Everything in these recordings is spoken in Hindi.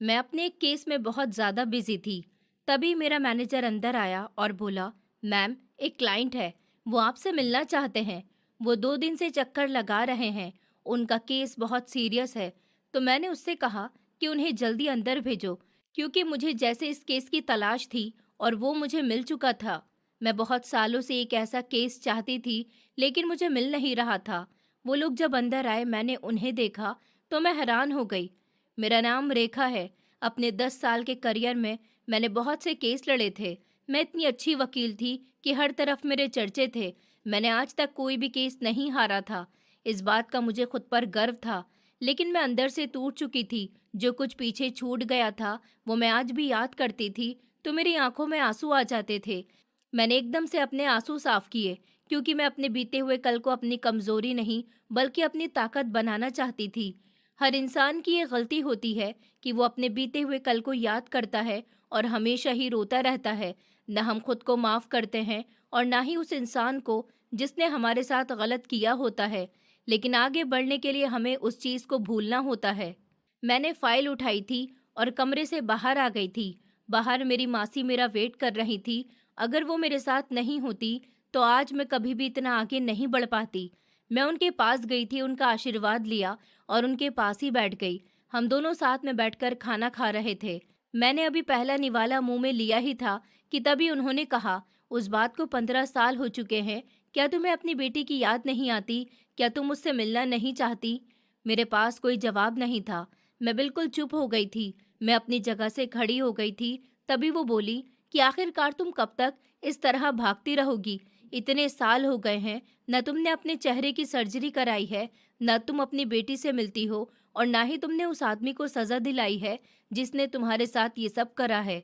मैं अपने एक केस में बहुत ज़्यादा बिजी थी। तभी मेरा मैनेजर अंदर आया और बोला, मैम, एक क्लाइंट है, वो आपसे मिलना चाहते हैं। वो 2 दिन से चक्कर लगा रहे हैं। उनका केस बहुत सीरियस है। तो मैंने उससे कहा कि उन्हें जल्दी अंदर भेजो, क्योंकि मुझे जैसे इस केस की तलाश थी और वो मुझे मिल चुका था। मैं बहुत सालों से एक ऐसा केस चाहती थी, लेकिन मुझे मिल नहीं रहा था। वो लोग जब अंदर आए, मैंने उन्हें देखा तो मैं हैरान हो गई। मेरा नाम रेखा है। अपने 10 साल के करियर में मैंने बहुत से केस लड़े थे। मैं इतनी अच्छी वकील थी कि हर तरफ मेरे चर्चे थे। मैंने आज तक कोई भी केस नहीं हारा था। इस बात का मुझे खुद पर गर्व था। लेकिन मैं अंदर से टूट चुकी थी। जो कुछ पीछे छूट गया था, वो मैं आज भी याद करती थी तो मेरी आंखों में आंसू आ जाते थे। मैंने एकदम से अपने आंसू साफ किए, क्योंकि मैं अपने बीते हुए कल को अपनी कमजोरी नहीं, बल्कि अपनी ताकत बनाना चाहती थी। हर इंसान की ये गलती होती है कि वो अपने बीते हुए कल को याद करता है और हमेशा ही रोता रहता है। न हम खुद को माफ करते हैं और ना ही उस इंसान को जिसने हमारे साथ गलत किया होता है। लेकिन आगे बढ़ने के लिए हमें उस चीज को भूलना होता है। मैंने फाइल उठाई थी और कमरे से बाहर आ गई थी। बाहर मेरी मासी मेरा वेट कर रही थी। अगर वो मेरे साथ नहीं होती तो आज मैं कभी भी इतना आगे नहीं बढ़ पाती। मैं उनके पास गई थी, उनका आशीर्वाद लिया और उनके पास ही बैठ गई। हम दोनों साथ में बैठकर खाना खा रहे थे। मैंने अभी पहला निवाला मुंह में लिया ही था कि तभी उन्होंने कहा, उस बात को 15 साल हो चुके हैं। क्या तुम्हें अपनी बेटी की याद नहीं आती? क्या तुम उससे मिलना नहीं चाहती? मेरे पास कोई जवाब नहीं था। मैं बिल्कुल चुप हो गई थी। मैं अपनी जगह से खड़ी हो गई थी। तभी वो बोली कि आखिरकार तुम कब तक इस तरह भागती रहोगी? इतने साल हो गए हैं, न तुमने अपने चेहरे की सर्जरी कराई है, न तुम अपनी बेटी से मिलती हो और ना ही तुमने उस आदमी को सजा दिलाई है जिसने तुम्हारे साथ ये सब करा है।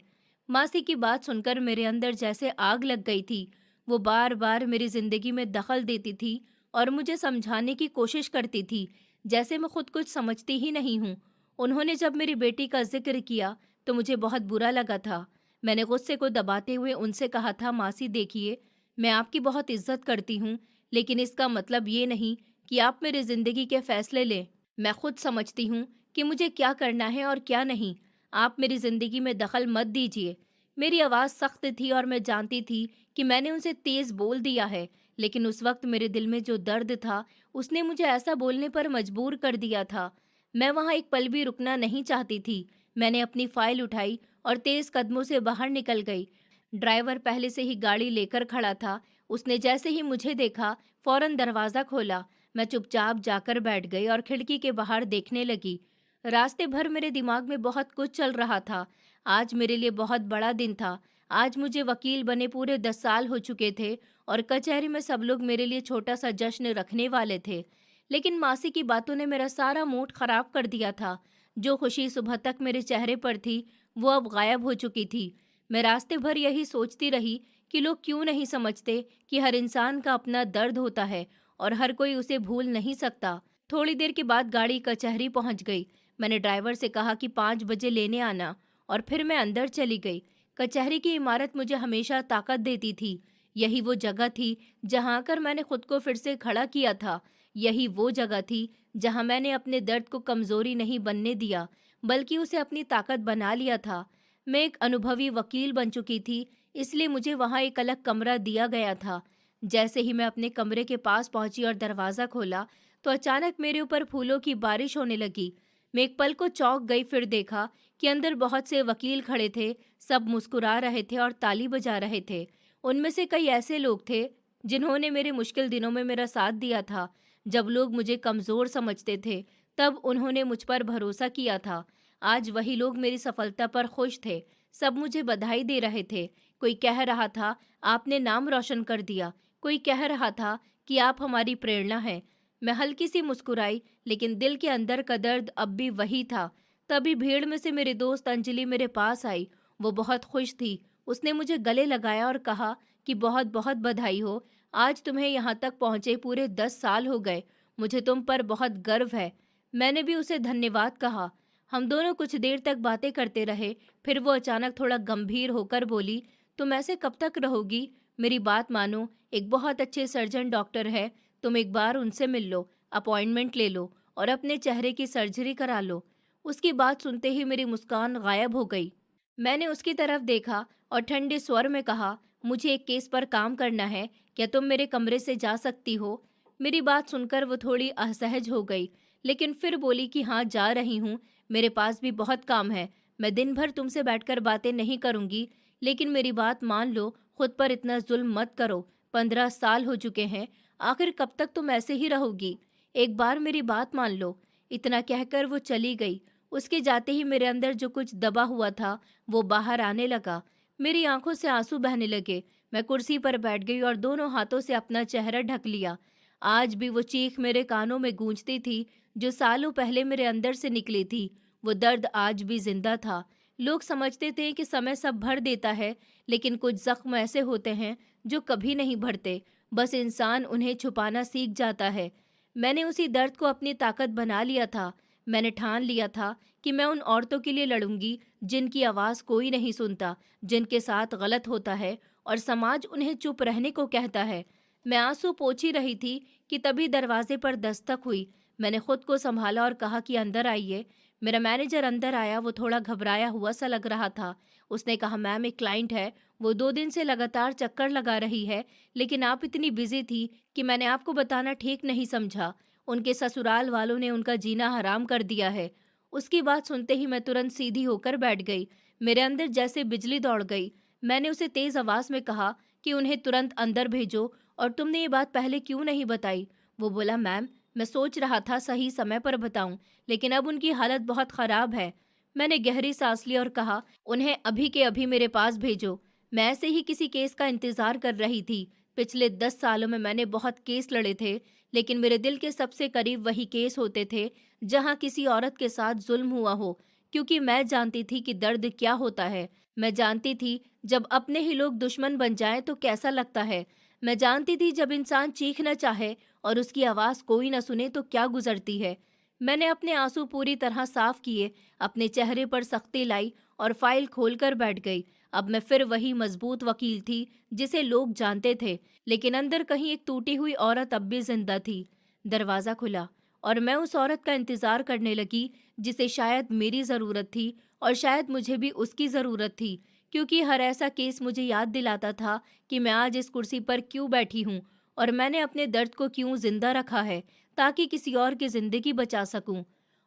मासी की बात सुनकर मेरे अंदर जैसे आग लग गई थी। वो बार बार मेरी जिंदगी में दखल देती थी और मुझे समझाने की कोशिश करती थी, जैसे मैं खुद कुछ समझती ही नहीं हूँ। उन्होंने जब मेरी बेटी का जिक्र किया तो मुझे बहुत बुरा लगा था। मैंने गुस्से को दबाते हुए उनसे कहा था, मासी देखिए, मैं आपकी बहुत इज्जत करती हूँ, लेकिन इसका मतलब ये नहीं कि आप मेरी जिंदगी के फैसले लें। मैं खुद समझती हूँ कि मुझे क्या करना है और क्या नहीं। आप मेरी जिंदगी में दखल मत दीजिए। मेरी आवाज़ सख्त थी और मैं जानती थी कि मैंने उनसे तेज बोल दिया है, लेकिन उस वक्त मेरे दिल में जो दर्द था, उसने मुझे ऐसा बोलने पर मजबूर कर दिया था। मैं वहाँ एक पल भी रुकना नहीं चाहती थी। मैंने अपनी फाइल उठाई और तेज कदमों से बाहर निकल गई। ड्राइवर पहले से ही गाड़ी लेकर खड़ा था। उसने जैसे ही मुझे देखा, फौरन दरवाज़ा खोला। मैं चुपचाप जाकर बैठ गई और खिड़की के बाहर देखने लगी। रास्ते भर मेरे दिमाग में बहुत कुछ चल रहा था। आज मेरे लिए बहुत बड़ा दिन था। आज मुझे वकील बने पूरे 10 साल हो चुके थे और कचहरी में सब लोग मेरे लिए छोटा सा जश्न रखने वाले थे। लेकिन मासी की बातों ने मेरा सारा मूड खराब कर दिया था। जो खुशी सुबह तक मेरे चेहरे पर थी, वो अब गायब हो चुकी थी। मैं रास्ते भर यही सोचती रही कि लोग क्यों नहीं समझते कि हर इंसान का अपना दर्द होता है और हर कोई उसे भूल नहीं सकता। थोड़ी देर के बाद गाड़ी कचहरी पहुंच गई। मैंने ड्राइवर से कहा कि 5 बजे लेने आना और फिर मैं अंदर चली गई। कचहरी की इमारत मुझे हमेशा ताकत देती थी। यही वो जगह थी जहां आकर मैंने खुद को फिर से खड़ा किया था। यही वो जगह थी जहां मैंने अपने दर्द को कमजोरी नहीं बनने दिया, बल्कि उसे अपनी ताकत बना लिया था। मैं एक अनुभवी वकील बन चुकी थी, इसलिए मुझे वहां एक अलग कमरा दिया गया था। जैसे ही मैं अपने कमरे के पास पहुंची और दरवाज़ा खोला, तो अचानक मेरे ऊपर फूलों की बारिश होने लगी। मैं एक पल को चौंक गई, फिर देखा कि अंदर बहुत से वकील खड़े थे। सब मुस्कुरा रहे थे और ताली बजा रहे थे। उनमें से कई ऐसे लोग थे जिन्होंने मेरे मुश्किल दिनों में मेरा साथ दिया था। जब लोग मुझे कमज़ोर समझते थे, तब उन्होंने मुझ पर भरोसा किया था। आज वही लोग मेरी सफलता पर खुश थे। सब मुझे बधाई दे रहे थे। कोई कह रहा था, आपने नाम रोशन कर दिया। कोई कह रहा था कि आप हमारी प्रेरणा हैं। मैं हल्की सी मुस्कुराई, लेकिन दिल के अंदर का दर्द अब भी वही था। तभी भीड़ में से मेरी दोस्त अंजलि मेरे पास आई। वो बहुत खुश थी। उसने मुझे गले लगाया और कहा कि बहुत बहुत बधाई हो। आज तुम्हें यहाँ तक पहुँचे पूरे 10 साल हो गए। मुझे तुम पर बहुत गर्व है। मैंने भी उसे धन्यवाद कहा। हम दोनों कुछ देर तक बातें करते रहे। फिर वो अचानक थोड़ा गंभीर होकर बोली, तुम ऐसे कब तक रहोगी? मेरी बात मानो, एक बहुत अच्छे सर्जन डॉक्टर है। तुम एक बार उनसे मिल लो, अपॉइंटमेंट ले लो और अपने चेहरे की सर्जरी करा लो। उसकी बात सुनते ही मेरी मुस्कान गायब हो गई। मैंने उसकी तरफ देखा और ठंडे स्वर में कहा, मुझे एक केस पर काम करना है, क्या तुम मेरे कमरे से जा सकती हो? मेरी बात सुनकर वो थोड़ी असहज हो गई, लेकिन फिर बोली कि हाँ, जा रही हूँ, मेरे पास भी बहुत काम है, मैं दिन भर तुमसे बैठकर बातें नहीं करूँगी, लेकिन मेरी बात मान लो, खुद पर इतना जुल्म मत करो। 15 साल हो चुके हैं, आखिर कब तक तुम ऐसे ही रहोगी? एक बार मेरी बात मान लो। इतना कहकर वो चली गई। उसके जाते ही मेरे अंदर जो कुछ दबा हुआ था, वो बाहर आने लगा। मेरी आंखों से आंसू बहने लगे। मैं कुर्सी पर बैठ गई और दोनों हाथों से अपना चेहरा ढक लिया। आज भी वो चीख मेरे कानों में गूंजती थी, जो सालों पहले मेरे अंदर से निकली थी। वो दर्द आज भी जिंदा था। लोग समझते थे कि समय सब भर देता है, लेकिन कुछ जख्म ऐसे होते हैं जो कभी नहीं भरते, बस इंसान उन्हें छुपाना सीख जाता है। मैंने उसी दर्द को अपनी ताकत बना लिया था। मैंने ठान लिया था कि मैं उन औरतों के लिए लड़ूंगी जिनकी आवाज़ कोई नहीं सुनता, जिनके साथ गलत होता है और समाज उन्हें चुप रहने को कहता है। मैं आंसू पोंछ ही रही थी कि तभी दरवाजे पर दस्तक हुई। मैंने खुद को संभाला और कहा कि अंदर आइए। मेरा मैनेजर अंदर आया। वो थोड़ा घबराया हुआ सा लग रहा था। उसने कहा, मैम, एक क्लाइंट है, वो 2 दिन से लगातार चक्कर लगा रही है, लेकिन आप इतनी बिजी थी कि मैंने आपको बताना ठीक नहीं समझा। उनके ससुराल वालों ने उनका जीना हराम कर दिया है। उसकी बात सुनते ही मैं तुरंत सीधी होकर बैठ गई। मेरे अंदर जैसे बिजली दौड़ गई। मैंने उसे तेज आवाज में कहा कि उन्हें तुरंत अंदर भेजो, और तुमने ये बात पहले क्यों नहीं बताई? वो बोला, मैम, मैं सोच रहा था सही समय पर बताऊं, लेकिन अब उनकी हालत बहुत खराब है। मैंने गहरी सांस ली और कहा, उन्हें अभी के अभी मेरे पास भेजो। मैं ऐसे ही किसी केस का इंतजार कर रही थी। पिछले 10 सालों में मैंने बहुत केस लड़े थे, लेकिन मेरे दिल के सबसे करीब वही केस होते थे जहां किसी औरत के साथ जुल्म हुआ हो, क्योंकि मैं जानती थी कि दर्द क्या होता है। मैं जानती थी जब अपने ही लोग दुश्मन बन जाएं तो कैसा लगता है। मैं जानती थी जब इंसान चीखना चाहे और उसकी आवाज कोई न सुने तो क्या गुजरती है। मैंने अपने आंसू पूरी तरह साफ किए, अपने चेहरे पर सख्ती लाई और फाइल खोलकर बैठ गई। अब मैं फिर वही मजबूत वकील थी जिसे लोग जानते थे, लेकिन अंदर कहीं एक टूटी हुई औरत अब भी जिंदा थी। दरवाज़ा खुला और मैं उस औरत का इंतज़ार करने लगी जिसे शायद मेरी ज़रूरत थी और शायद मुझे भी उसकी ज़रूरत थी, क्योंकि हर ऐसा केस मुझे याद दिलाता था कि मैं आज इस कुर्सी पर क्यों बैठी हूँ और मैंने अपने दर्द को क्यों ज़िंदा रखा है, ताकि किसी और की ज़िंदगी बचा सकूँ।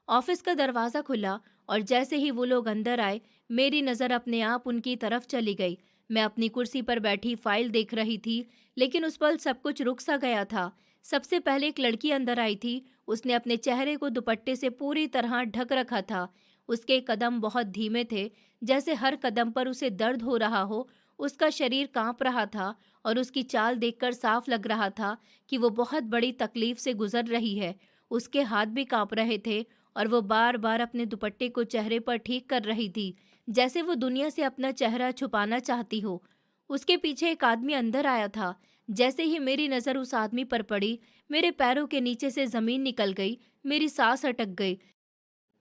ऑफिस का दरवाज़ा खुला और जैसे ही वो लोग अंदर आए, मेरी नज़र अपने आप उनकी तरफ चली गई। मैं अपनी कुर्सी पर बैठी फाइल देख रही थी, लेकिन उस पल सब कुछ रुक सा गया था। सबसे पहले एक लड़की अंदर आई थी। उसने अपने चेहरे को दुपट्टे से पूरी तरह ढक रखा था। उसके कदम बहुत धीमे थे, जैसे हर कदम पर उसे दर्द हो रहा हो। उसका शरीर कांप रहा था और उसकी चाल देखकर साफ लग रहा था कि वो बहुत बड़ी तकलीफ से गुजर रही है। उसके हाथ भी कांप रहे थे और वो बार बार अपने दुपट्टे को चेहरे पर ठीक कर रही थी, जैसे वो दुनिया से अपना चेहरा छुपाना चाहती हो। उसके पीछे एक आदमी अंदर आया था। जैसे ही मेरी नज़र उस आदमी पर पड़ी, मेरे पैरों के नीचे से ज़मीन निकल गई, मेरी सांस अटक गई,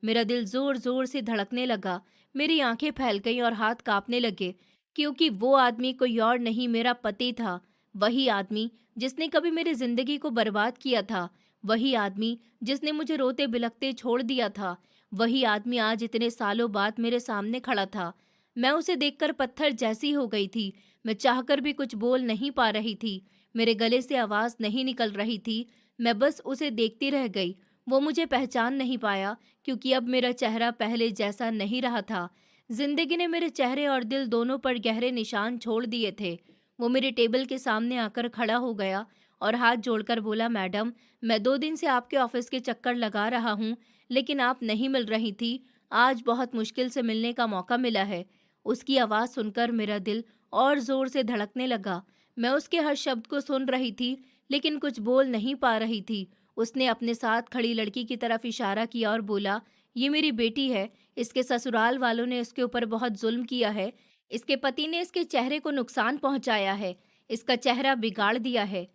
मेरा दिल जोर जोर से धड़कने लगा, मेरी आंखें फैल गईं और हाथ कांपने लगे, क्योंकि वो आदमी कोई और नहीं, मेरा पति था। वही आदमी जिसने कभी मेरी जिंदगी को बर्बाद किया था, वही आदमी जिसने मुझे रोते बिलखते छोड़ दिया था, वही आदमी आज इतने सालों बाद मेरे सामने खड़ा था। मैं उसे देखकर पत्थर जैसी हो गई थी। मैं चाहकर भी कुछ बोल नहीं पा रही थी। मेरे गले से आवाज नहीं निकल रही थी। मैं बस उसे देखती रह गई। वो मुझे पहचान नहीं पाया, क्योंकि अब मेरा चेहरा पहले जैसा नहीं रहा था। जिंदगी ने मेरे चेहरे और दिल दोनों पर गहरे निशान छोड़ दिए थे। वो मेरे टेबल के सामने आकर खड़ा हो गया और हाथ जोड़कर बोला, मैडम, मैं 2 दिन से आपके ऑफिस के चक्कर लगा रहा हूँ, लेकिन आप नहीं मिल रही थी। आज बहुत मुश्किल से मिलने का मौका मिला है। उसकी आवाज़ सुनकर मेरा दिल और जोर से धड़कने लगा। मैं उसके हर शब्द को सुन रही थी, लेकिन कुछ बोल नहीं पा रही थी। उसने अपने साथ खड़ी लड़की की तरफ इशारा किया और बोला, ये मेरी बेटी है। इसके ससुराल वालों ने इसके ऊपर बहुत जुल्म किया है। इसके पति ने इसके चेहरे को नुकसान पहुंचाया है, इसका चेहरा बिगाड़ दिया है।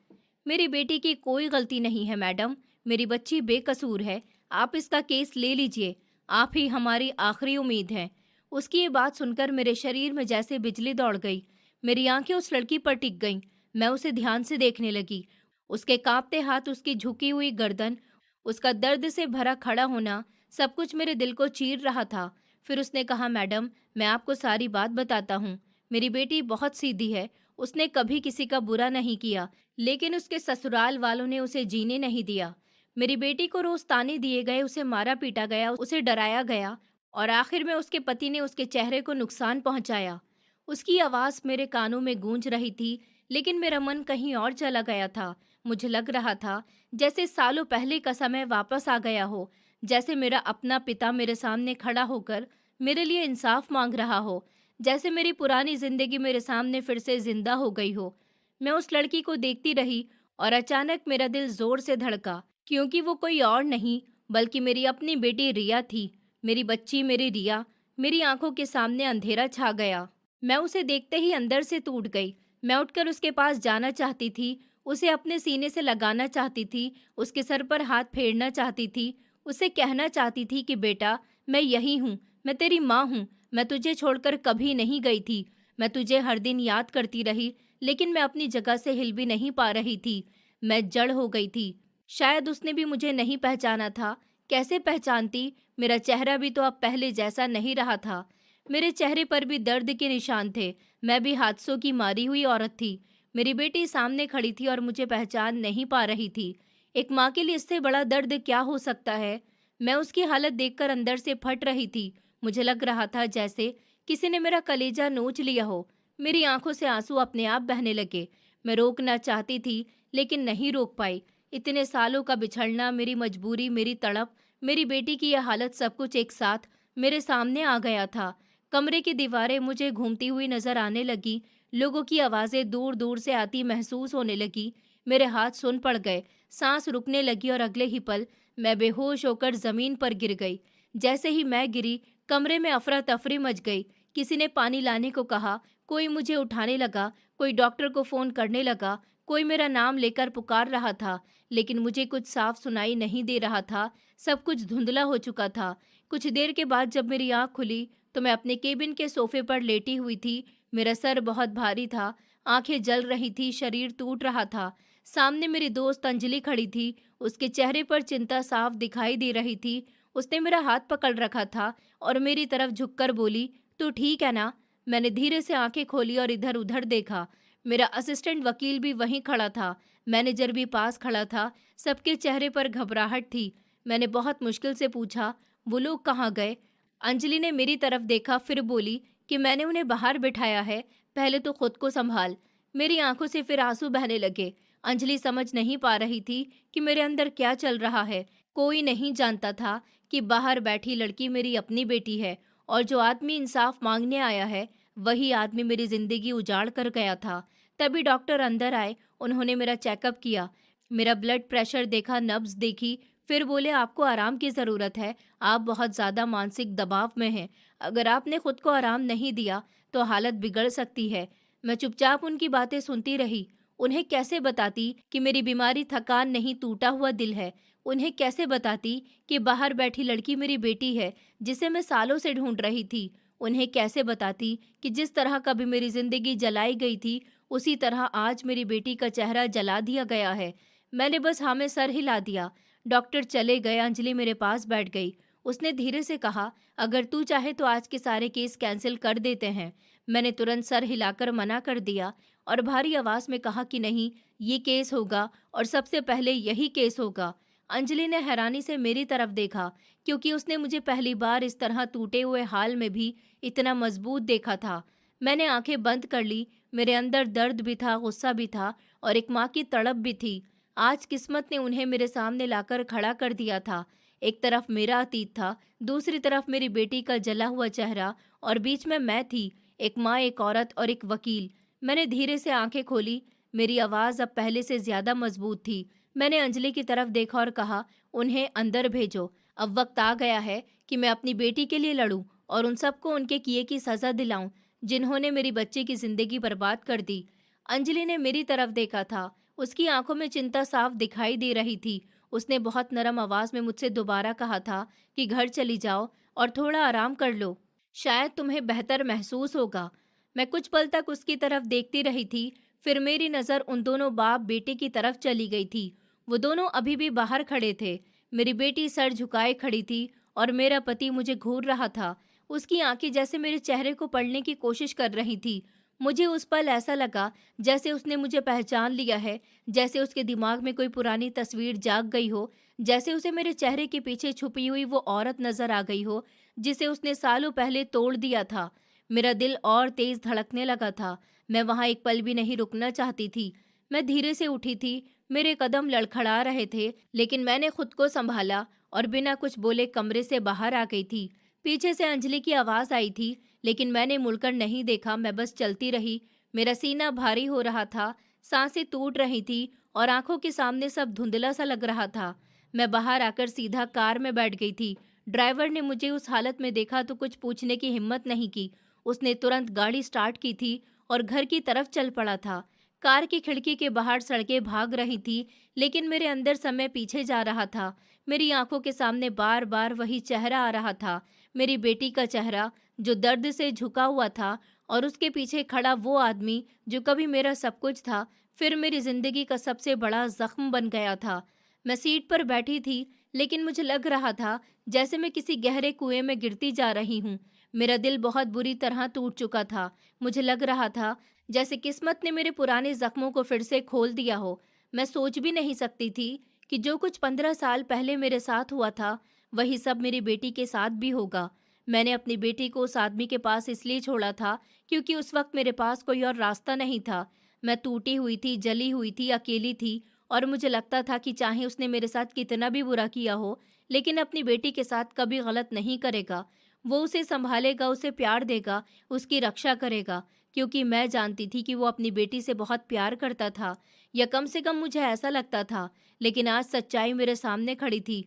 मेरी बेटी की कोई गलती नहीं है मैडम, मेरी बच्ची बेकसूर है। आप इसका केस ले लीजिए, आप ही हमारी आखिरी उम्मीद हैं। उसकी ये बात सुनकर मेरे शरीर में जैसे बिजली दौड़ गई। मेरी आंखें उस लड़की पर टिक गईं। मैं उसे ध्यान से देखने लगी। उसके कांपते हाथ, उसकी झुकी हुई गर्दन, उसका दर्द से भरा खड़ा होना, सब कुछ मेरे दिल को चीर रहा था। फिर उसने कहा, मैडम, मैं आपको सारी बात बताता हूँ। मेरी बेटी बहुत सीधी है। उसने कभी किसी का बुरा नहीं किया, लेकिन उसके ससुराल वालों ने उसे जीने नहीं दिया। मेरी बेटी को रोज ताने दिए गए, उसे मारा पीटा गया, उसे डराया गया और आखिर में उसके पति ने उसके चेहरे को नुकसान पहुंचाया। उसकी आवाज़ मेरे कानों में गूंज रही थी, लेकिन मेरा मन कहीं और चला गया था। मुझे लग रहा था जैसे सालों पहले का समय वापस आ गया हो, जैसे मेरा अपना पिता मेरे सामने खड़ा होकर मेरे लिए इंसाफ मांग रहा हो, जैसे मेरी पुरानी जिंदगी मेरे सामने फिर से जिंदा हो गई हो। मैं उस लड़की को देखती रही और अचानक मेरा दिल जोर से धड़का, क्योंकि वो कोई और नहीं बल्कि मेरी अपनी बेटी रिया थी। मेरी बच्ची, मेरी रिया। मेरी आंखों के सामने अंधेरा छा गया। मैं उसे देखते ही अंदर से टूट गई। मैं उठकर उसके पास जाना चाहती थी, उसे अपने सीने से लगाना चाहती थी, उसके सर पर हाथ फेरना चाहती थी, उसे कहना चाहती थी कि बेटा, मैं यही हूँ, मैं तेरी माँ हूँ, मैं तुझे छोड़कर कभी नहीं गई थी, मैं तुझे हर दिन याद करती रही, लेकिन मैं अपनी जगह से हिल भी नहीं पा रही थी। मैं जड़ हो गई थी। शायद उसने भी मुझे नहीं पहचाना था। कैसे पहचानती? मेरा चेहरा भी तो अब पहले जैसा नहीं रहा था। मेरे चेहरे पर भी दर्द के निशान थे। मैं भी हादसों की मारी हुई औरत थी। मेरी बेटी सामने खड़ी थी और मुझे पहचान नहीं पा रही थी। एक माँ के लिए इससे बड़ा दर्द क्या हो सकता है? मैं उसकी हालत देखकर अंदर से फट रही थी। मुझे लग रहा था जैसे किसी ने मेरा कलेजा नोच लिया हो। मेरी आंखों से आंसू अपने आप बहने लगे। मैं रोकना चाहती थी, लेकिन नहीं रोक पाई। इतने सालों का बिछड़ना, मेरी मजबूरी, मेरी तड़प, मेरी बेटी की यह हालत, सब कुछ एक साथ मेरे सामने आ गया था। कमरे की दीवारें मुझे घूमती हुई नजर आने लगी। लोगों की आवाजें दूर दूर से आती महसूस होने लगी। मेरे हाथ सुन पड़ गए। सांस रुकने लगी और अगले ही पल मैं बेहोश होकर जमीन पर गिर गई। जैसे ही मैं गिरी, कमरे में अफरा तफरी मच गई। किसी ने पानी लाने को कहा, कोई मुझे उठाने लगा, कोई डॉक्टर को फोन करने लगा, कोई मेरा नाम लेकर पुकार रहा था, लेकिन मुझे कुछ साफ सुनाई नहीं दे रहा था। सब कुछ धुंधला हो चुका था। कुछ देर के बाद जब मेरी आंख खुली तो मैं अपने केबिन के सोफे पर लेटी हुई थी। मेरा सर बहुत भारी था, आंखें जल रही थी, शरीर टूट रहा था। सामने मेरी दोस्त अंजलि खड़ी थी। उसके चेहरे पर चिंता साफ दिखाई दे रही थी। उसने मेरा हाथ पकड़ रखा था और मेरी तरफ झुककर बोली, तू ठीक है ना? मैंने धीरे से आंखें खोली और इधर उधर देखा। मेरा असिस्टेंट वकील भी वहीं खड़ा था। मैनेजर भी पास खड़ा था। सबके चेहरे पर घबराहट थी। मैंने बहुत मुश्किल से पूछा, वो लोग कहाँ गए? अंजलि ने मेरी तरफ देखा, फिर बोली कि मैंने उन्हें बाहर बिठाया है, पहले तो खुद को संभाल। मेरी आंखों से फिर आंसू बहने लगे। अंजलि समझ नहीं पा रही थी कि मेरे अंदर क्या चल रहा है। कोई नहीं जानता था कि बाहर बैठी लड़की मेरी अपनी बेटी है और जो आदमी इंसाफ मांगने आया है, वही आदमी मेरी जिंदगी उजाड़ कर गया था। तभी डॉक्टर अंदर आए। उन्होंने मेरा चेकअप किया, मेरा ब्लड प्रेशर देखा, नब्ज देखी। फिर बोले, आपको आराम की ज़रूरत है, आप बहुत ज़्यादा मानसिक दबाव में हैं। अगर आपने खुद को आराम नहीं दिया तो हालत बिगड़ सकती है। मैं चुपचाप उनकी बातें सुनती रही। उन्हें कैसे बताती कि मेरी बीमारी थकान नहीं, टूटा हुआ दिल है? उन्हें कैसे बताती कि बाहर बैठी लड़की मेरी बेटी है, जिसे मैं सालों से ढूंढ रही थी? उन्हें कैसे बताती कि जिस तरह कभी मेरी जिंदगी जलाई गई थी, उसी तरह आज मेरी बेटी का चेहरा जला दिया गया है? मैंने बस हाँ में सर हिला दिया। डॉक्टर चले गए। अंजलि मेरे पास बैठ गई। उसने धीरे से कहा, अगर तू चाहे तो आज के सारे केस कैंसिल कर देते हैं। मैंने तुरंत सर हिलाकर मना कर दिया और भारी आवाज में कहा कि नहीं, ये केस होगा और सबसे पहले यही केस होगा। अंजलि ने हैरानी से मेरी तरफ देखा, क्योंकि उसने मुझे पहली बार इस तरह टूटे हुए हाल में भी इतना मजबूत देखा था। मैंने आंखें बंद कर ली। मेरे अंदर दर्द भी था, गुस्सा भी था और एक माँ की तड़प भी थी। आज किस्मत ने उन्हें मेरे सामने लाकर खड़ा कर दिया था। एक तरफ मेरा अतीत था, दूसरी तरफ मेरी बेटी का जला हुआ चेहरा और बीच में मैं थी, एक माँ, एक औरत और एक वकील। मैंने धीरे से आंखें खोली। मेरी आवाज़ अब पहले से ज्यादा मजबूत थी। मैंने अंजलि की तरफ देखा और कहा, उन्हें अंदर भेजो। अब वक्त आ गया है कि मैं अपनी बेटी के लिए लड़ूं और उन सबको उनके किए की सजा दिलाऊं, जिन्होंने मेरी बच्ची की जिंदगी बर्बाद कर दी। अंजलि ने मेरी तरफ देखा था। उसकी आंखों में चिंता साफ दिखाई दे रही थी। उसने बहुत नरम आवाज में मुझसे दोबारा कहा था कि घर चली जाओ और थोड़ा आराम कर लो, शायद तुम्हें बेहतर महसूस होगा। मैं कुछ पल तक उसकी तरफ देखती रही थी। फिर मेरी नज़र उन दोनों बाप बेटे की तरफ चली गई थी। वो दोनों अभी भी बाहर खड़े थे। मेरी बेटी सर झुकाए खड़ी थी और मेरा पति मुझे घूर रहा था। उसकी आंखें जैसे मेरे चेहरे को पढ़ने की कोशिश कर रही थी। मुझे उस पल ऐसा लगा जैसे उसने मुझे पहचान लिया है, जैसे उसके दिमाग में कोई पुरानी तस्वीर जाग गई हो, जैसे उसे मेरे चेहरे के पीछे छुपी हुई वो औरत नजर आ गई हो जिसे उसने सालों पहले तोड़ दिया था। मेरा दिल और तेज धड़कने लगा था। मैं वहां एक पल भी नहीं रुकना चाहती थी। मैं धीरे से उठी थी। मेरे कदम लड़खड़ा रहे थे, लेकिन मैंने खुद को संभाला और बिना कुछ बोले कमरे से बाहर आ गई थी। पीछे से अंजलि की आवाज आई थी, लेकिन मैंने मुड़कर नहीं देखा। मैं बस चलती रही। मेरा सीना भारी हो रहा था, सांसें टूट रही थी और आंखों के सामने सब धुंधला सा लग रहा था। मैं बाहर आकर सीधा कार में बैठ गई थी। ड्राइवर ने मुझे उस हालत में देखा तो कुछ पूछने की हिम्मत नहीं की। उसने तुरंत गाड़ी स्टार्ट की थी और घर की तरफ चल पड़ा था। कार की खिड़की के बाहर सड़कें भाग रही थी, लेकिन मेरे अंदर समय पीछे जा रहा था। मेरी आंखों के सामने बार बार वही चेहरा आ रहा था, मेरी बेटी का चेहरा जो दर्द से झुका हुआ था, और उसके पीछे खड़ा वो आदमी जो कभी मेरा सब कुछ था, फिर मेरी जिंदगी का सबसे बड़ा जख्म बन गया था। मैं सीट पर बैठी थी, लेकिन मुझे लग रहा था जैसे मैं किसी गहरे कुएं में गिरती जा रही हूँ। मेरा दिल बहुत बुरी तरह टूट चुका था। मुझे लग रहा था जैसे किस्मत ने मेरे पुराने जख्मों को फिर से खोल दिया हो। मैं सोच भी नहीं सकती थी कि जो कुछ 15 साल पहले मेरे साथ हुआ था, वही सब मेरी बेटी के साथ भी होगा। मैंने अपनी बेटी को उस आदमी के पास इसलिए छोड़ा था क्योंकि उस वक्त मेरे पास कोई और रास्ता नहीं था। मैं टूटी हुई थी, जली हुई थी, अकेली थी, और मुझे लगता था कि चाहे उसने मेरे साथ कितना भी बुरा किया हो, लेकिन अपनी बेटी के साथ कभी गलत नहीं करेगा। वो उसे संभालेगा, उसे प्यार देगा, उसकी रक्षा करेगा, क्योंकि मैं जानती थी कि वो अपनी बेटी से बहुत प्यार करता था, या कम से कम मुझे ऐसा लगता था। लेकिन आज सच्चाई मेरे सामने खड़ी थी।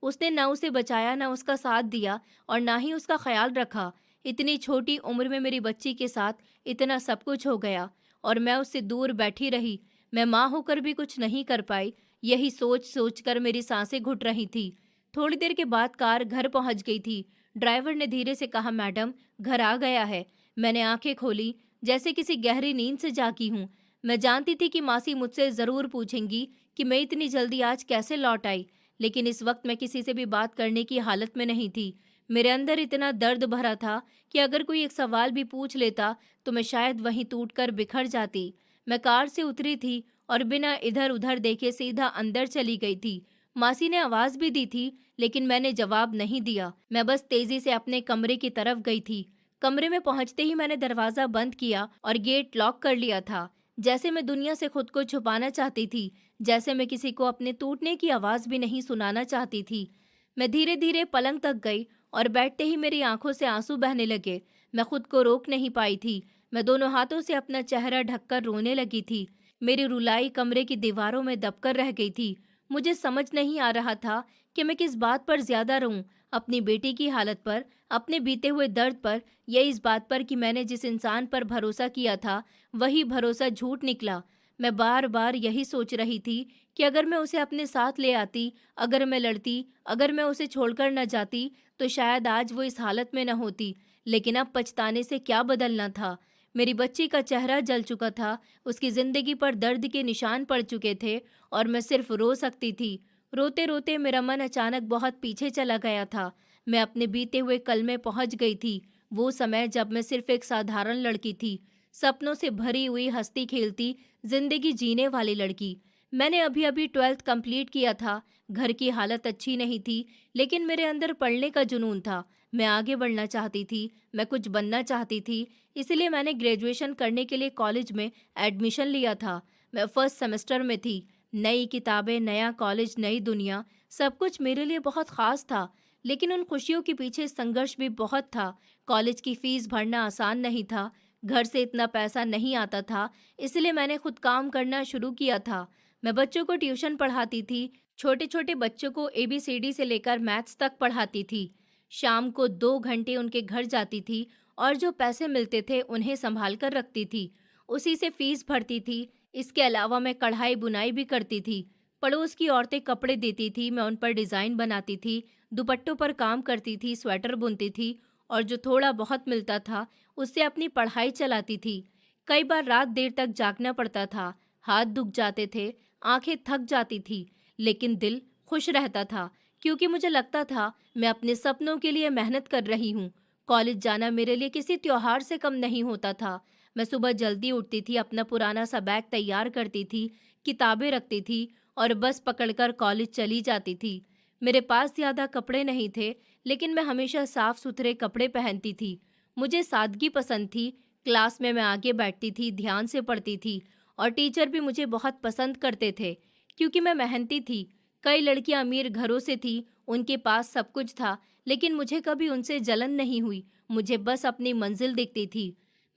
उसने ना उसे बचाया, ना उसका साथ दिया, और ना ही उसका ख्याल रखा। इतनी छोटी उम्र में मेरी बच्ची के साथ इतना सब कुछ हो गया, और मैं उससे दूर बैठी रही। मैं माँ होकर भी कुछ नहीं कर पाई। यही सोच सोच कर मेरी सांसें घुट रही थी। थोड़ी देर के बाद कार घर पहुंच गई थी। ड्राइवर ने धीरे से कहा, मैडम, घर आ गया है। मैंने आंखें खोली, जैसे किसी गहरी नींद से जागी हूँ। मैं जानती थी कि मासी मुझसे जरूर पूछेंगी कि मैं इतनी जल्दी आज कैसे लौट आई, लेकिन इस वक्त मैं किसी से भी बात करने की हालत में नहीं थी। मेरे अंदर इतना दर्द भरा था कि अगर कोई एक सवाल भी पूछ लेता तो मैं शायद वहीं टूटकर बिखर जाती। मैं कार से उतरी थी और बिना इधर उधर देखे सीधा अंदर चली गई थी। मासी ने आवाज भी दी थी, लेकिन मैंने जवाब नहीं दिया। मैं बस तेजी से अपने कमरे की तरफ गई थी। कमरे में पहुंचते ही मैंने दरवाजा बंद किया और गेट लॉक कर लिया था। जैसे मैं दुनिया से खुद को छुपाना चाहती थी, जैसे मैं किसी को अपने टूटने की आवाज भी नहीं सुनाना चाहती थी। मैं धीरे धीरे पलंग तक गई और बैठते ही मेरी आंखों से आंसू बहने लगे। मैं खुद को रोक नहीं पाई थी। मैं दोनों हाथों से अपना चेहरा ढककर रोने लगी थी। मेरी रुलाई कमरे की दीवारों में दबकर रह गई थी। मुझे समझ नहीं आ रहा था कि मैं किस बात पर ज्यादा रोऊं, अपनी बेटी की हालत पर, अपने बीते हुए दर्द पर, या इस बात पर कि मैंने जिस इंसान पर भरोसा किया था वही भरोसा झूठ निकला। मैं बार बार यही सोच रही थी कि अगर मैं उसे अपने साथ ले आती, अगर मैं लड़ती, अगर मैं उसे छोड़कर न जाती, तो शायद आज वो इस हालत में न होती। लेकिन अब पछताने से क्या बदलना था। मेरी बच्ची का चेहरा जल चुका था, उसकी जिंदगी पर दर्द के निशान पड़ चुके थे, और मैं सिर्फ रो सकती थी। रोते रोते मेरा मन अचानक बहुत पीछे चला गया था। मैं अपने बीते हुए कल में पहुंच गई थी। वो समय जब मैं सिर्फ एक साधारण लड़की थी, सपनों से भरी हुई, हंसती खेलती जिंदगी जीने वाली लड़की। मैंने अभी अभी 12th कंप्लीट किया था। घर की हालत अच्छी नहीं थी, लेकिन मेरे अंदर पढ़ने का जुनून था। मैं आगे बढ़ना चाहती थी, मैं कुछ बनना चाहती थी। इसलिए मैंने ग्रेजुएशन करने के लिए कॉलेज में एडमिशन लिया था। मैं फर्स्ट सेमेस्टर में थी। नई किताबें, नया कॉलेज, नई दुनिया, सब कुछ मेरे लिए बहुत खास था। लेकिन उन खुशियों के पीछे संघर्ष भी बहुत था। कॉलेज की फीस भरना आसान नहीं था, घर से इतना पैसा नहीं आता था, इसलिए मैंने खुद काम करना शुरू किया था। मैं बच्चों को ट्यूशन पढ़ाती थी, छोटे छोटे बच्चों को ABCD से लेकर मैथ्स तक पढ़ाती थी। शाम को 2 घंटे उनके घर जाती थी, और जो पैसे मिलते थे उन्हें संभाल कर रखती थी। उसी से फीस भरती थी। इसके अलावा मैं कढ़ाई बुनाई भी करती थी। पड़ोस की औरतें कपड़े देती थी, मैं उन पर डिज़ाइन बनाती थी, दुपट्टों पर काम करती थी, स्वेटर बुनती थी, और जो थोड़ा बहुत मिलता था उससे अपनी पढ़ाई चलाती थी। कई बार रात देर तक जागना पड़ता था, हाथ दुख जाते थे, आंखें थक जाती थी, लेकिन दिल खुश रहता था, क्योंकि मुझे लगता था मैं अपने सपनों के लिए मेहनत कर रही हूँ। कॉलेज जाना मेरे लिए किसी त्योहार से कम नहीं होता था। मैं सुबह जल्दी उठती थी, अपना पुराना सा बैग तैयार करती थी, किताबें रखती थी और बस पकड़कर कॉलेज चली जाती थी। मेरे पास ज़्यादा कपड़े नहीं थे, लेकिन मैं हमेशा साफ सुथरे कपड़े पहनती थी। मुझे सादगी पसंद थी। क्लास में मैं आगे बैठती थी, ध्यान से पढ़ती थी और टीचर भी मुझे बहुत पसंद करते थे क्योंकि मैं मेहनती थी। कई लड़कियां अमीर घरों से थी, उनके पास सब कुछ था, लेकिन मुझे कभी उनसे जलन नहीं हुई। मुझे बस अपनी मंजिल दिखती थी।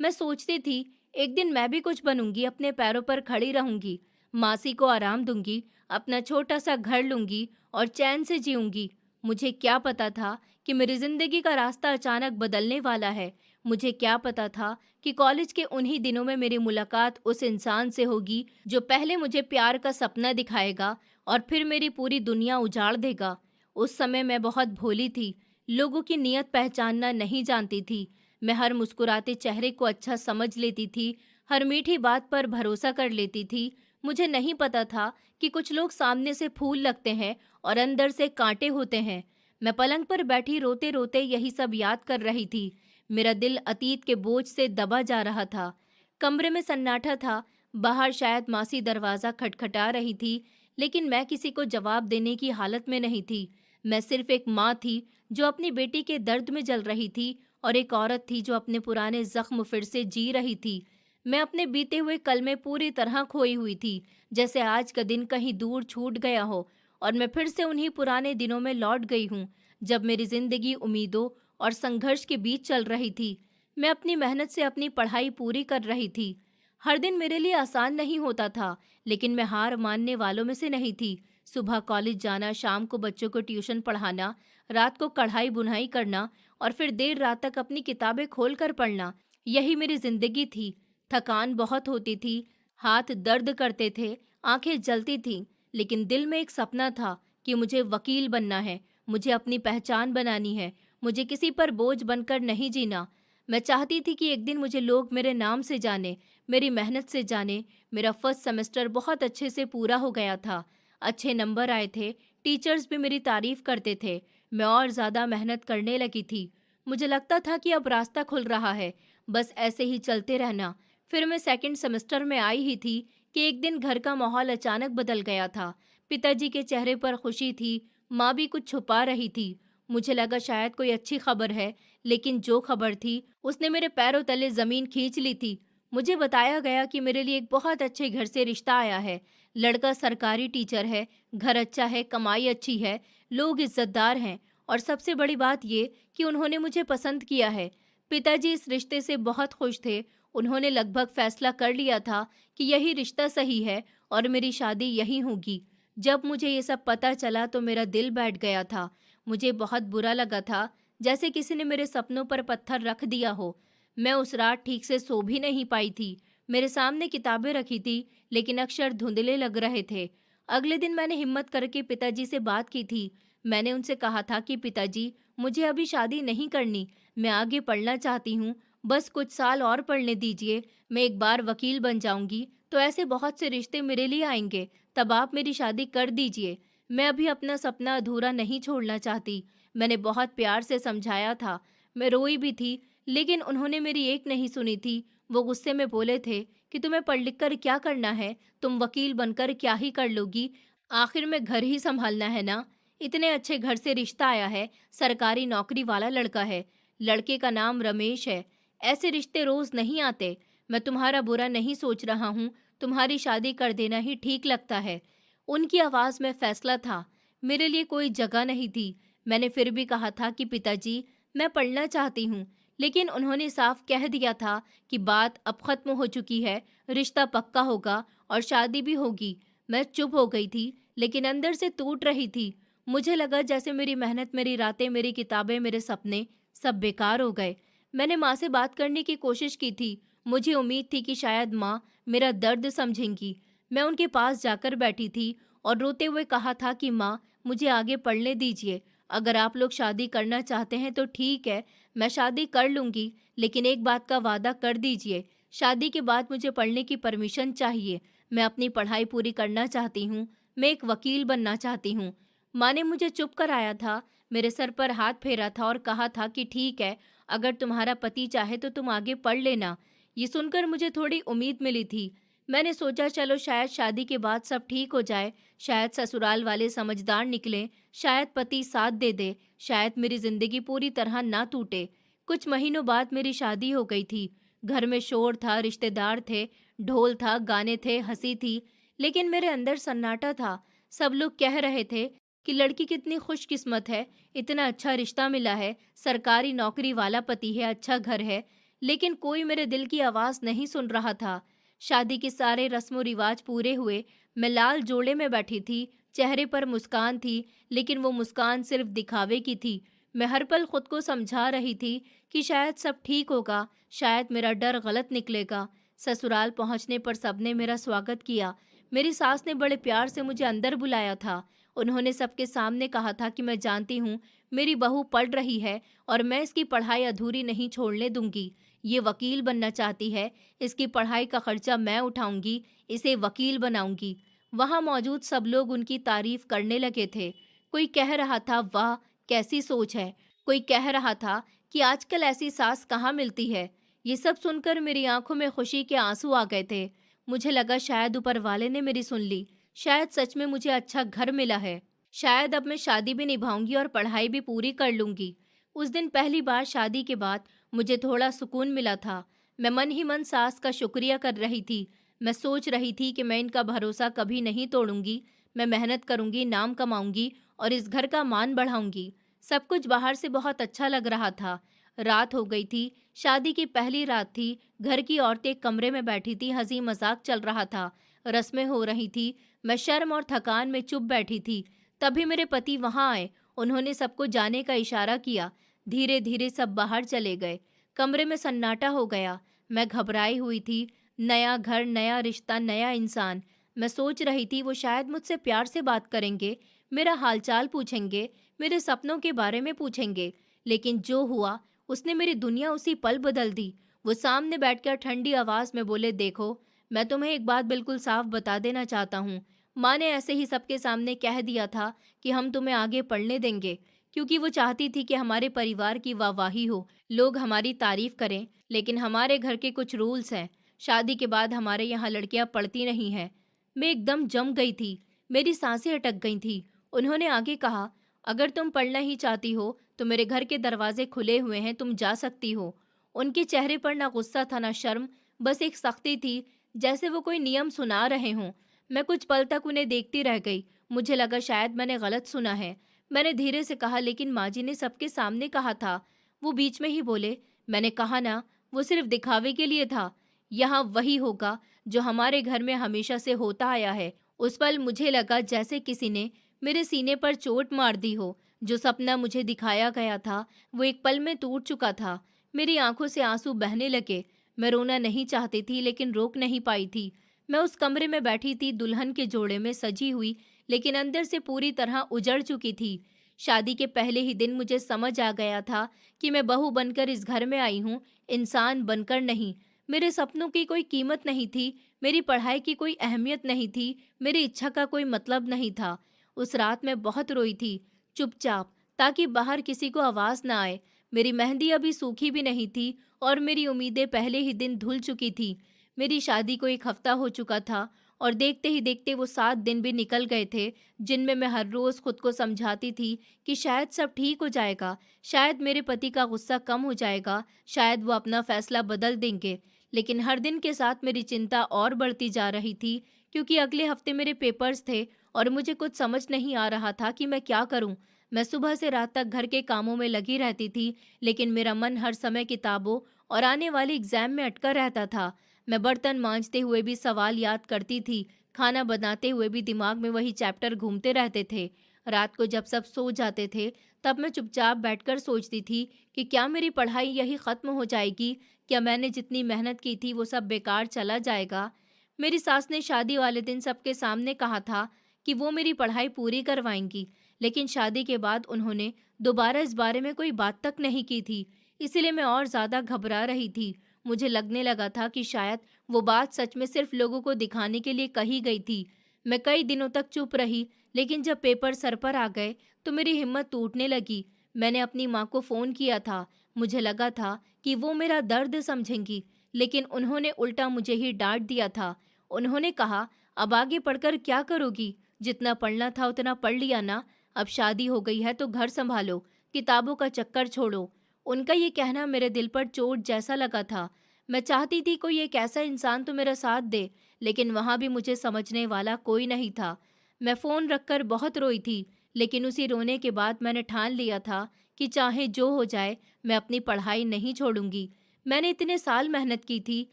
मैं सोचती थी एक दिन मैं भी कुछ बनूंगी, अपने पैरों पर खड़ी रहूंगी, मासी को आराम दूंगी, अपना छोटा सा घर लूंगी और चैन से जीऊंगी। मुझे क्या पता था कि मेरी जिंदगी का रास्ता अचानक बदलने वाला है। मुझे क्या पता था कि कॉलेज के उन्हीं दिनों में मेरी मुलाकात उस इंसान से होगी जो पहले मुझे प्यार का सपना दिखाएगा और फिर मेरी पूरी दुनिया उजाड़ देगा। उस समय मैं बहुत भोली थी, लोगों की नीयत पहचानना नहीं जानती थी। मैं हर मुस्कुराते चेहरे को अच्छा समझ लेती थी, हर मीठी बात पर भरोसा कर लेती थी। मुझे नहीं पता था कि कुछ लोग सामने से फूल लगते हैं और अंदर से कांटे होते हैं। मैं पलंग पर बैठी रोते रोते यही सब याद कर रही थी। मेरा दिल अतीत के बोझ से दबा जा रहा था। कमरे में सन्नाटा था। बाहर शायद मासी दरवाज़ा खटखटा रही थी, लेकिन मैं किसी को जवाब देने की हालत में नहीं थी। मैं सिर्फ एक माँ थी जो अपनी बेटी के दर्द में जल रही थी और एक औरत थी जो अपने पुराने जख्म फिर से जी रही थी। मैं अपने बीते हुए कल में पूरी तरह खोई हुई थी, जैसे आज का दिन कहीं दूर छूट गया हो और मैं फिर से उन्हीं पुराने दिनों में लौट गई हूँ, जब मेरी जिंदगी उम्मीदों और संघर्ष के बीच चल रही थी। मैं अपनी मेहनत से अपनी पढ़ाई पूरी कर रही थी। हर दिन मेरे लिए आसान नहीं होता था, लेकिन मैं हार मानने वालों में से नहीं थी। सुबह कॉलेज जाना, शाम को बच्चों को ट्यूशन पढ़ाना, रात को कढ़ाई बुनाई करना और फिर देर रात तक अपनी किताबें खोल कर पढ़ना, यही मेरी जिंदगी थी। थकान बहुत होती थी, हाथ दर्द करते थे, आंखें जलती थीं, लेकिन दिल में एक सपना था कि मुझे वकील बनना है, मुझे अपनी पहचान बनानी है, मुझे किसी पर बोझ बनकर नहीं जीना। मैं चाहती थी कि एक दिन मुझे लोग मेरे नाम से जाने, मेरी मेहनत से जाने। मेरा फर्स्ट सेमेस्टर बहुत अच्छे से पूरा हो गया था। अच्छे नंबर आए थे, टीचर्स भी मेरी तारीफ करते थे। मैं और ज़्यादा मेहनत करने लगी थी। मुझे लगता था कि अब रास्ता खुल रहा है, बस ऐसे ही चलते रहना। फिर मैं सेकंड सेमेस्टर में आई ही थी कि एक दिन घर का माहौल अचानक बदल गया था। पिताजी के चेहरे पर खुशी थी, माँ भी कुछ छुपा रही थी। मुझे लगा शायद कोई अच्छी खबर है, लेकिन जो खबर थी उसने मेरे पैरों तले जमीन खींच ली थी। मुझे बताया गया कि मेरे लिए एक बहुत अच्छे घर से रिश्ता आया है। लड़का सरकारी टीचर है, घर अच्छा है, कमाई अच्छी है, लोग इज्जतदार हैं और सबसे बड़ी बात ये कि उन्होंने मुझे पसंद किया है। पिताजी इस रिश्ते से बहुत खुश थे। उन्होंने लगभग फैसला कर लिया था कि यही रिश्ता सही है और मेरी शादी यहीं होगी। जब मुझे ये सब पता चला तो मेरा दिल बैठ गया था। मुझे बहुत बुरा लगा था, जैसे किसी ने मेरे सपनों पर पत्थर रख दिया हो। मैं उस रात ठीक से सो भी नहीं पाई थी। मेरे सामने किताबें रखी थी, लेकिन अक्षर धुंधले लग रहे थे। अगले दिन मैंने हिम्मत करके पिताजी से बात की थी। मैंने उनसे कहा था कि पिताजी, मुझे अभी शादी नहीं करनी, मैं आगे पढ़ना चाहती हूँ, बस कुछ साल और पढ़ने दीजिए। मैं एक बार वकील बन जाऊंगी तो ऐसे बहुत से रिश्ते मेरे लिए आएंगे, तब आप मेरी शादी कर दीजिए। मैं अभी अपना सपना अधूरा नहीं छोड़ना चाहती। मैंने बहुत प्यार से समझाया था। मैं रोई भी थी, लेकिन उन्होंने मेरी एक नहीं सुनी थी। वो गुस्से में बोले थे कि तुम्हें पढ़ लिख कर क्या करना है, तुम वकील बनकर क्या ही कर लोगी, आखिर में घर ही संभालना है ना। इतने अच्छे घर से रिश्ता आया है, सरकारी नौकरी वाला लड़का है, लड़के का नाम रमेश है। ऐसे रिश्ते रोज नहीं आते। मैं तुम्हारा बुरा नहीं सोच रहा हूँ, तुम्हारी शादी कर देना ही ठीक लगता है। उनकी आवाज़ में फैसला था, मेरे लिए कोई जगह नहीं थी। मैंने फिर भी कहा था कि पिताजी, मैं पढ़ना चाहती हूँ, लेकिन उन्होंने साफ कह दिया था कि बात अब खत्म हो चुकी है, रिश्ता पक्का होगा और शादी भी होगी। मैं चुप हो गई थी, लेकिन अंदर से टूट रही थी। मुझे लगा जैसे मेरी मेहनत, मेरी रातें, मेरी किताबें, मेरे सपने सब बेकार हो गए। मैंने माँ से बात करने की कोशिश की थी। मुझे उम्मीद थी कि शायद माँ मेरा दर्द समझेंगी। मैं उनके पास जाकर बैठी थी और रोते हुए कहा था कि माँ, मुझे आगे पढ़ने दीजिए। अगर आप लोग शादी करना चाहते हैं तो ठीक है, मैं शादी कर लूँगी, लेकिन एक बात का वादा कर दीजिए, शादी के बाद मुझे पढ़ने की परमिशन चाहिए। मैं अपनी पढ़ाई पूरी करना चाहती हूँ, मैं एक वकील बनना चाहती हूँ। माँ ने मुझे चुप कराया था, मेरे सर पर हाथ फेरा था और कहा था कि ठीक है, अगर तुम्हारा पति चाहे तो तुम आगे पढ़ लेना। ये सुनकर मुझे थोड़ी उम्मीद मिली थी। मैंने सोचा चलो शायद शादी के बाद सब ठीक हो जाए, शायद ससुराल वाले समझदार निकलें, शायद पति साथ दे दे, शायद मेरी जिंदगी पूरी तरह ना टूटे। कुछ महीनों बाद मेरी शादी हो गई थी। घर में शोर था, रिश्तेदार थे, ढोल था, गाने थे, हंसी थी, लेकिन मेरे अंदर सन्नाटा था। सब लोग कह रहे थे कि लड़की कितनी खुशकिस्मत है, इतना अच्छा रिश्ता मिला है, सरकारी नौकरी वाला पति है, अच्छा घर है, लेकिन कोई मेरे दिल की आवाज़ नहीं सुन रहा था। शादी के सारे रस्मों रिवाज पूरे हुए, मैं लाल जोड़े में बैठी थी, चेहरे पर मुस्कान थी, लेकिन वो मुस्कान सिर्फ दिखावे की थी। मैं हर पल खुद को समझा रही थी कि शायद सब ठीक होगा, शायद मेरा डर गलत निकलेगा। ससुराल पहुंचने पर सबने मेरा स्वागत किया। मेरी सास ने बड़े प्यार से मुझे अंदर बुलाया था। उन्होंने सबके सामने कहा था कि मैं जानती हूँ मेरी बहू पढ़ रही है और मैं इसकी पढ़ाई अधूरी नहीं छोड़ने दूंगी। ये वकील बनना चाहती है, इसकी पढ़ाई का खर्चा मैं उठाऊंगी, इसे वकील बनाऊंगी। वहां मौजूद सब लोग उनकी तारीफ करने लगे थे। कोई कह रहा था वाह कैसी सोच है, कोई कह रहा था कि आजकल ऐसी सास कहाँ मिलती है। ये सब सुनकर मेरी आंखों में खुशी के आंसू आ गए थे। मुझे लगा शायद ऊपर वाले ने मेरी सुन ली, शायद सच में मुझे अच्छा घर मिला है, शायद अब मैं शादी भी निभाऊंगी और पढ़ाई भी पूरी कर लूंगी। उस दिन पहली बार शादी के बाद मुझे थोड़ा सुकून मिला था। मैं मन ही मन सास का शुक्रिया कर रही थी। मैं सोच रही थी कि मैं इनका भरोसा कभी नहीं तोड़ूंगी। मैं मेहनत करूंगी, नाम कमाऊंगी और इस घर का मान बढ़ाऊंगी। सब कुछ बाहर से बहुत अच्छा लग रहा था। रात हो गई थी, शादी की पहली रात थी। घर की औरतें कमरे में बैठी थी, हंसी मजाक चल रहा था, रस्में हो रही थी। मैं शर्म और थकान में चुप बैठी थी। तभी मेरे पति वहां आए। उन्होंने सबको जाने का इशारा किया। धीरे धीरे सब बाहर चले गए। कमरे में सन्नाटा हो गया। मैं घबराई हुई थी। नया घर, नया रिश्ता, नया इंसान। मैं सोच रही थी वो शायद मुझसे प्यार से बात करेंगे, मेरा हालचाल पूछेंगे, मेरे सपनों के बारे में पूछेंगे। लेकिन जो हुआ उसने मेरी दुनिया उसी पल बदल दी। वो सामने बैठकर ठंडी आवाज में बोले, देखो, मैं तुम्हें एक बात बिल्कुल साफ बता देना चाहता हूँ। माँ ने ऐसे ही सबके सामने कह दिया था कि हम तुम्हें आगे पढ़ने देंगे, क्योंकि वो चाहती थी कि हमारे परिवार की वाहवाही हो, लोग हमारी तारीफ करें। लेकिन हमारे घर के कुछ रूल्स हैं। शादी के बाद हमारे यहाँ लड़कियां पढ़ती नहीं हैं। मैं एकदम जम गई थी। मेरी सांसें अटक गई थी। उन्होंने आगे कहा, अगर तुम पढ़ना ही चाहती हो तो मेरे घर के दरवाजे खुले हुए हैं, तुम जा सकती हो। उनके चेहरे पर ना गुस्सा था ना शर्म, बस एक सख्ती थी, जैसे वो कोई नियम सुना रहे हों। मैं कुछ पल तक उन्हें देखती रह गई। मुझे लगा शायद मैंने गलत सुना है। मैंने धीरे से कहा, लेकिन माँ जी ने सबके सामने कहा था। वो बीच में ही बोले, मैंने कहा ना, वो सिर्फ दिखावे के लिए था। यहाँ वही होगा जो हमारे घर में हमेशा से होता आया है। उस पल मुझे लगा जैसे किसी ने मेरे सीने पर चोट मार दी हो। जो सपना मुझे दिखाया गया था वो एक पल में टूट चुका था। मेरी आंखों से आंसू बहने लगे। मैं रोना नहीं चाहती थी लेकिन रोक नहीं पाई थी। मैं उस कमरे में बैठी थी, दुल्हन के जोड़े में सजी हुई, लेकिन अंदर से पूरी तरह उजड़ चुकी थी। शादी के पहले ही दिन मुझे समझ आ गया था कि मैं बहू बनकर इस घर में आई हूँ, इंसान बनकर नहीं। मेरे सपनों की कोई कीमत नहीं थी, मेरी पढ़ाई की कोई अहमियत नहीं थी, मेरी इच्छा का कोई मतलब नहीं था। उस रात मैं बहुत रोई थी, चुपचाप, ताकि बाहर किसी को आवाज ना आए। मेरी मेहंदी अभी सूखी भी नहीं थी और मेरी उम्मीदें पहले ही दिन धुल चुकी थी। मेरी शादी को एक हफ्ता हो चुका था और देखते ही देखते वो 7 दिन भी निकल गए थे, जिनमें मैं हर रोज खुद को समझाती थी कि शायद सब ठीक हो जाएगा, शायद मेरे पति का गुस्सा कम हो जाएगा, शायद वो अपना फैसला बदल देंगे। लेकिन हर दिन के साथ मेरी चिंता और बढ़ती जा रही थी, क्योंकि अगले हफ्ते मेरे पेपर्स थे और मुझे कुछ समझ नहीं आ रहा था कि मैं क्या करूं। मैं सुबह से रात तक घर के कामों में लगी रहती थी, लेकिन मेरा मन हर समय किताबों और आने वाले एग्जाम में अटका रहता था। मैं बर्तन मांजते हुए भी सवाल याद करती थी, खाना बनाते हुए भी दिमाग में वही चैप्टर घूमते रहते थे। रात को जब सब सो जाते थे, तब मैं चुपचाप बैठकर सोचती थी कि क्या मेरी पढ़ाई यही खत्म हो जाएगी, क्या मैंने जितनी मेहनत की थी वो सब बेकार चला जाएगा। मेरी सास ने शादी वाले दिन सबके सामने कहा था कि वो मेरी पढ़ाई पूरी करवाएंगी, लेकिन शादी के बाद उन्होंने दोबारा इस बारे में कोई बात तक नहीं की थी। इसीलिए मैं और ज्यादा घबरा रही थी। मुझे लगने लगा था कि शायद वो बात सच में सिर्फ लोगों को दिखाने के लिए कही गई थी। मैं कई दिनों तक चुप रही, लेकिन जब पेपर सर पर आ गए तो मेरी हिम्मत टूटने लगी। मैंने अपनी माँ को फ़ोन किया था। मुझे लगा था कि वो मेरा दर्द समझेंगी, लेकिन उन्होंने उल्टा मुझे ही डाँट दिया था। उन्होंने कहा, "अब आगे पढ़कर क्या करोगी? जितना पढ़ना था उतना पढ़ लिया ना, अब शादी हो गई है तो घर सँभालो, किताबों का चक्कर छोड़ो।" उनका ये कहना मेरे दिल पर चोट जैसा लगा था। मैं चाहती थी कोई एक ऐसा इंसान तो मेरा साथ दे, लेकिन वहाँ भी मुझे समझने वाला कोई नहीं था। मैं फ़ोन रखकर बहुत रोई थी, लेकिन उसी रोने के बाद मैंने ठान लिया था कि चाहे जो हो जाए, मैं अपनी पढ़ाई नहीं छोड़ूंगी। मैंने इतने साल मेहनत की थी,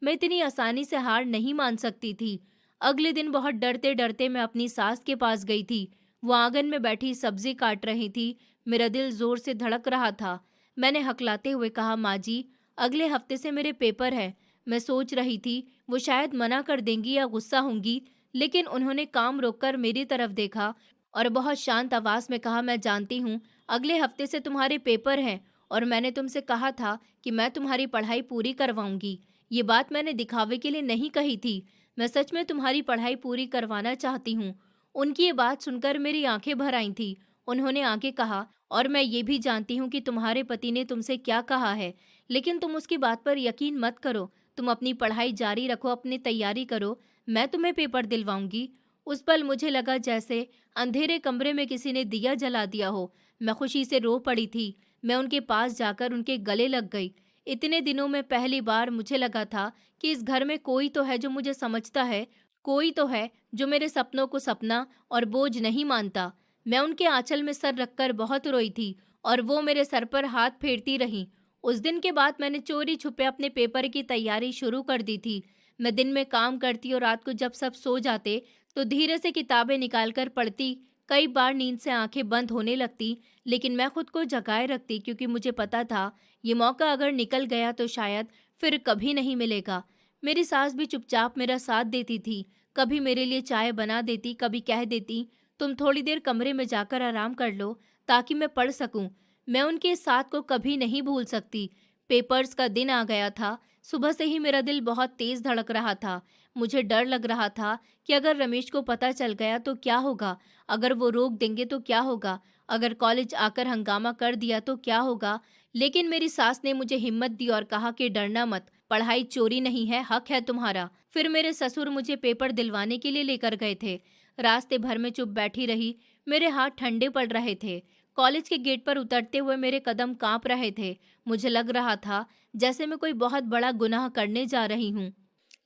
मैं इतनी आसानी से हार नहीं मान सकती थी। अगले दिन बहुत डरते डरते मैं अपनी सास के पास गई थी। वो आंगन में बैठी सब्जी काट रही थी। मेरा दिल जोर से धड़क रहा था। मैंने हकलाते हुए कहा, "माँ जी, अगले हफ्ते से मेरे पेपर है।" मैं सोच रही थी वो शायद मना कर देंगी या गुस्सा होंगी, लेकिन उन्होंने काम रोककर मेरी तरफ देखा और बहुत शांत आवाज में कहा, "मैं जानती हूँ, अगले हफ्ते से तुम्हारे पेपर हैं और मैंने तुमसे कहा था कि मैं तुम्हारी पढ़ाई पूरी करवाऊंगी। ये बात मैंने दिखावे के लिए नहीं कही थी। मैं सच में तुम्हारी पढ़ाई पूरी करवाना चाहती हूँ।" उनकी ये बात सुनकर मेरी आंखें भर आई थी। उन्होंने आगे कहा, "और मैं ये भी जानती हूँ कि तुम्हारे पति ने तुमसे क्या कहा है, लेकिन तुम उसकी बात पर यकीन मत करो। तुम अपनी पढ़ाई जारी रखो, अपनी तैयारी करो, मैं तुम्हें पेपर दिलवाऊंगी।" उस पल मुझे लगा जैसे अंधेरे कमरे में किसी ने दिया जला दिया हो। मैं खुशी से रो पड़ी थी। मैं उनके पास जाकर उनके गले लग गई। इतने दिनों में पहली बार मुझे लगा था कि इस घर में कोई तो है जो मुझे समझता है, कोई तो है जो मेरे सपनों को सपना और बोझ नहीं मानता। मैं उनके आंचल में सर रखकर बहुत रोई थी और वो मेरे सर पर हाथ फेरती रहीं। उस दिन के बाद मैंने चोरी छुपे अपने पेपर की तैयारी शुरू कर दी थी। मैं दिन में काम करती और रात को जब सब सो जाते तो धीरे से किताबें निकालकर पढ़ती। कई बार नींद से आंखें बंद होने लगती, लेकिन मैं खुद को जगाए रखती क्योंकि मुझे पता था ये मौका अगर निकल गया तो शायद फिर कभी नहीं मिलेगा। मेरी सास भी चुपचाप मेरा साथ देती थी। कभी मेरे लिए चाय बना देती, कभी कह देती, "तुम थोड़ी देर कमरे में जाकर आराम कर लो ताकि मैं पढ़ सकूं।" मैं उनके इस साथ को कभी नहीं भूल सकती। पेपर्स का दिन आ गया था। सुबह से ही मेरा दिल बहुत तेज धड़क रहा था। मुझे डर लग रहा था कि अगर रमेश को पता चल गया तो क्या होगा? अगर वो रोक देंगे तो क्या होगा? अगर कॉलेज आकर हंगामा कर दिया तो क्या होगा? लेकिन मेरी सास ने मुझे हिम्मत दी और कहा कि डरना मत, पढ़ाई चोरी नहीं है, हक है तुम्हारा। फिर मेरे ससुर मुझे पेपर दिलवाने के लिए लेकर गए थे। रास्ते भर में चुप बैठी रही, मेरे हाथ ठंडे पड़ रहे थे। कॉलेज के गेट पर उतरते हुए मेरे कदम कांप रहे थे। मुझे लग रहा था जैसे मैं कोई बहुत बड़ा गुनाह करने जा रही हूँ।